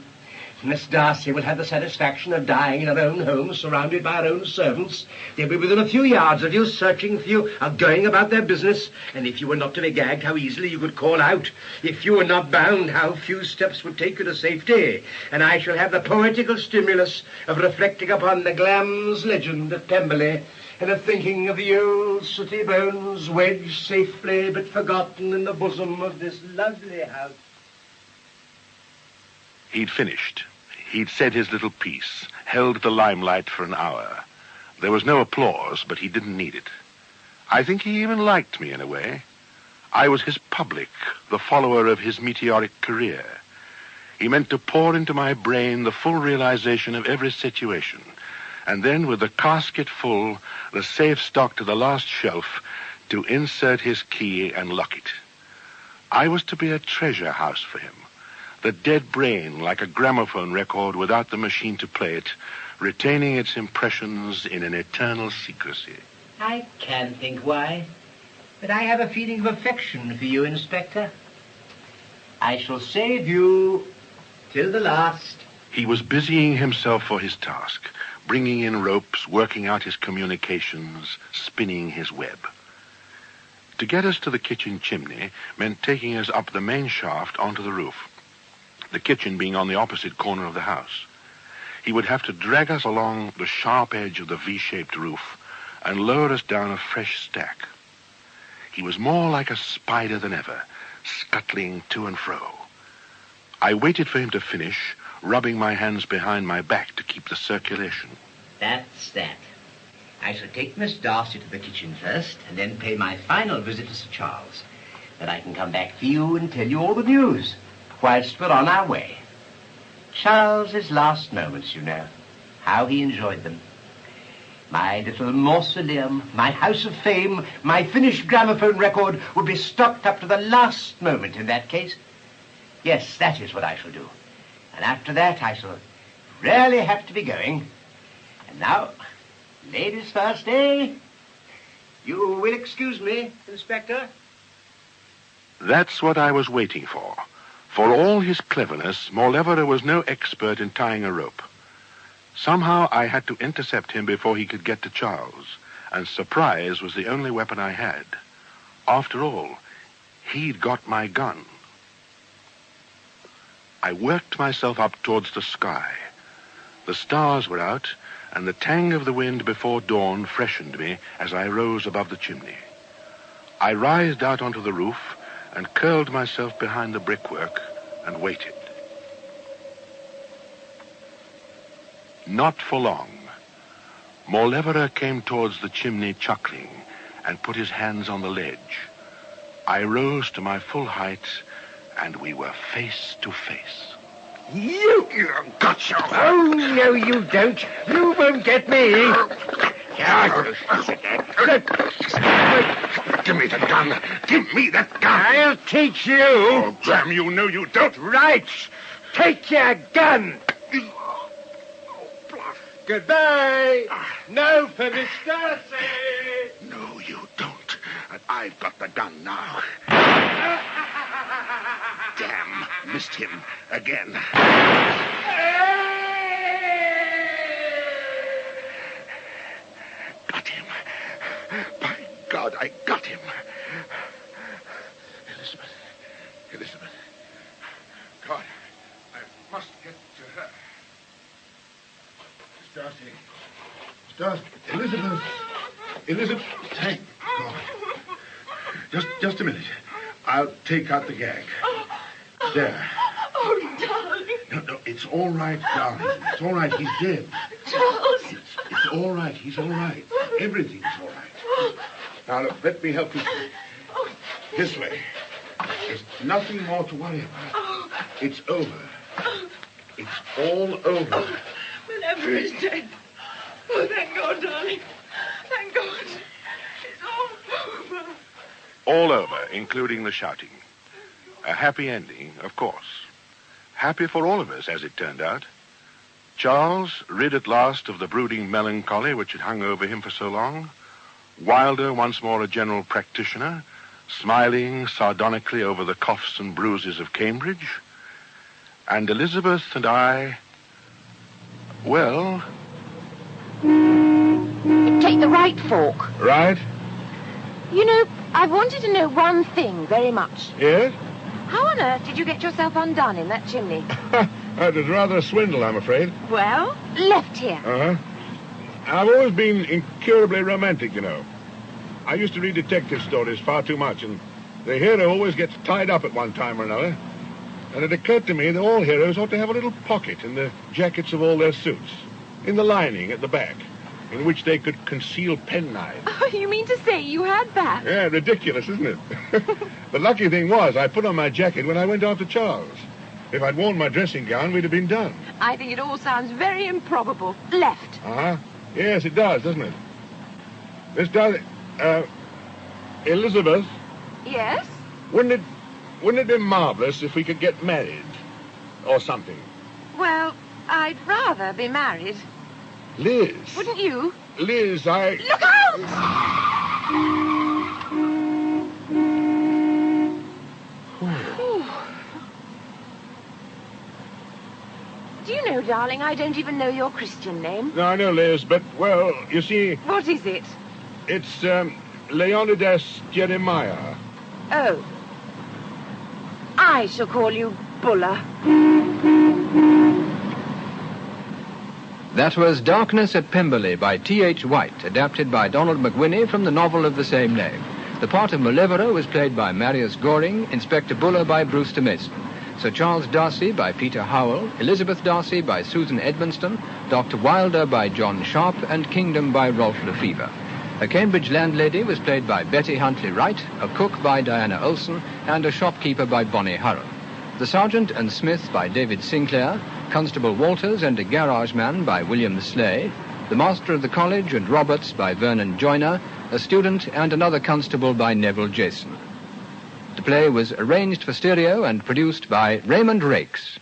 Miss Darcy will have the satisfaction of dying in her own home, surrounded by her own servants. They'll be within a few yards of you, searching for you, going about their business. And if you were not to be gagged, how easily you could call out. If you were not bound, how few steps would take you to safety. And I shall have the poetical stimulus of reflecting upon the Glam's legend at Pemberley, and of thinking of the old sooty bones wedged safely but forgotten in the bosom of this lovely house. He'd finished. He'd said his little piece, held the limelight for an hour. There was no applause, but he didn't need it. I think he even liked me in a way. I was his public, the follower of his meteoric career. He meant to pour into my brain the full realization of every situation, and then, with the casket full, the safe stocked to the last shelf, to insert his key and lock it. I was to be a treasure house for him. The dead brain, like a gramophone record without the machine to play it, retaining its impressions in an eternal secrecy. I can't think why, but I have a feeling of affection for you, Inspector. I shall save you till the last. He was busying himself for his task, bringing in ropes, working out his communications, spinning his web. To get us to the kitchen chimney meant taking us up the main shaft onto the roof, the kitchen being on the opposite corner of the house. He would have to drag us along the sharp edge of the V-shaped roof and lower us down a fresh stack. He was more like a spider than ever, scuttling to and fro. I waited for him to finish, rubbing my hands behind my back to keep the circulation. That's that. I shall take Miss Darcy to the kitchen first, and then pay my final visit to Sir Charles. Then I can come back for you and tell you all the news, whilst we're on our way. Charles's last moments, you know, how he enjoyed them. My little mausoleum, my house of fame, my finished gramophone record would be stocked up to the last moment in that case. Yes, that is what I shall do. And after that, I shall really have to be going. And now, ladies first, eh? You will excuse me, Inspector? That's what I was waiting for. For all his cleverness, Morleverer was no expert in tying a rope. Somehow I had to intercept him before he could get to Charles, and surprise was the only weapon I had. After all, he'd got my gun. I worked myself up towards the sky. The stars were out, and the tang of the wind before dawn freshened me as I rose above the chimney. I writhed out onto the roof and curled myself behind the brickwork and waited. Not for long. Morleverer came towards the chimney chuckling and put his hands on the ledge. I rose to my full height, and we were face to face. You got your... Oh, no, you don't. You won't get me. Give me the gun. Give me that gun. I'll teach you. Oh, damn you. No, you don't. Right. Take your gun. Goodbye. No for Miss Darcy. No, you don't. And I've got the gun now. Damn. Missed him again. Got him. By God, I got him. Elizabeth. God, I must get to her. Miss Darcy. Elizabeth, thank God. Just a minute. I'll take out the gag. There. Oh, darling. No, it's all right, darling. It's all right. He's dead. all right. He's all right. Everything's all right. Now, look, let me help you. This way. There's nothing more to worry about. It's over. It's all over. Whenever is dead. Oh, thank God, darling. Thank God. It's all over. All over, including the shouting. A happy ending, of course. Happy for all of us, as it turned out. Charles, rid at last of the brooding melancholy which had hung over him for so long. Wilder, once more a general practitioner, smiling sardonically over the coughs and bruises of Cambridge. And Elizabeth and I, well... Take the right fork. Right? You know, I've wanted to know one thing very much. Yes? How on earth did you get yourself undone in that chimney? That was rather a swindle, I'm afraid. Well, left here. Uh-huh. I've always been incurably romantic, you know. I used to read detective stories far too much, and the hero always gets tied up at one time or another. And it occurred to me that all heroes ought to have a little pocket in the jackets of all their suits, in the lining at the back, in which they could conceal penknives. Oh, you mean to say you had that? Yeah, ridiculous, isn't it? The lucky thing was I put on my jacket when I went after Charles. If I'd worn my dressing gown, we'd have been done. I think it all sounds very improbable. Left. Uh-huh. Yes, it does, doesn't it? This does... Elizabeth? Yes? Wouldn't it be marvelous if we could get married? Or something? Well, I'd rather be married. Liz. Wouldn't you? Liz, I... Look out! Do you know, darling, I don't even know your Christian name. No, I know, Liz, but, well, you see... What is it? It's, Leonidas Jeremiah. Oh. I shall call you Buller. That was Darkness at Pemberley by T.H. White, adapted by Donald McWhinney from the novel of the same name. The part of Malevero was played by Marius Goring, Inspector Buller by Brewster Mason, Sir Charles Darcy by Peter Howell, Elizabeth Darcy by Susan Edmonston, Dr. Wilder by John Sharp, and Kingdom by Rolf Lefevre. A Cambridge landlady was played by Betty Huntley Wright, a cook by Diana Olsen, and a shopkeeper by Bonnie Hurrell. The sergeant and smith by David Sinclair, Constable Walters and a garage man by William Slay, the master of the college and Roberts by Vernon Joyner, a student and another constable by Neville Jason. The play was arranged for stereo and produced by Raymond Rakes.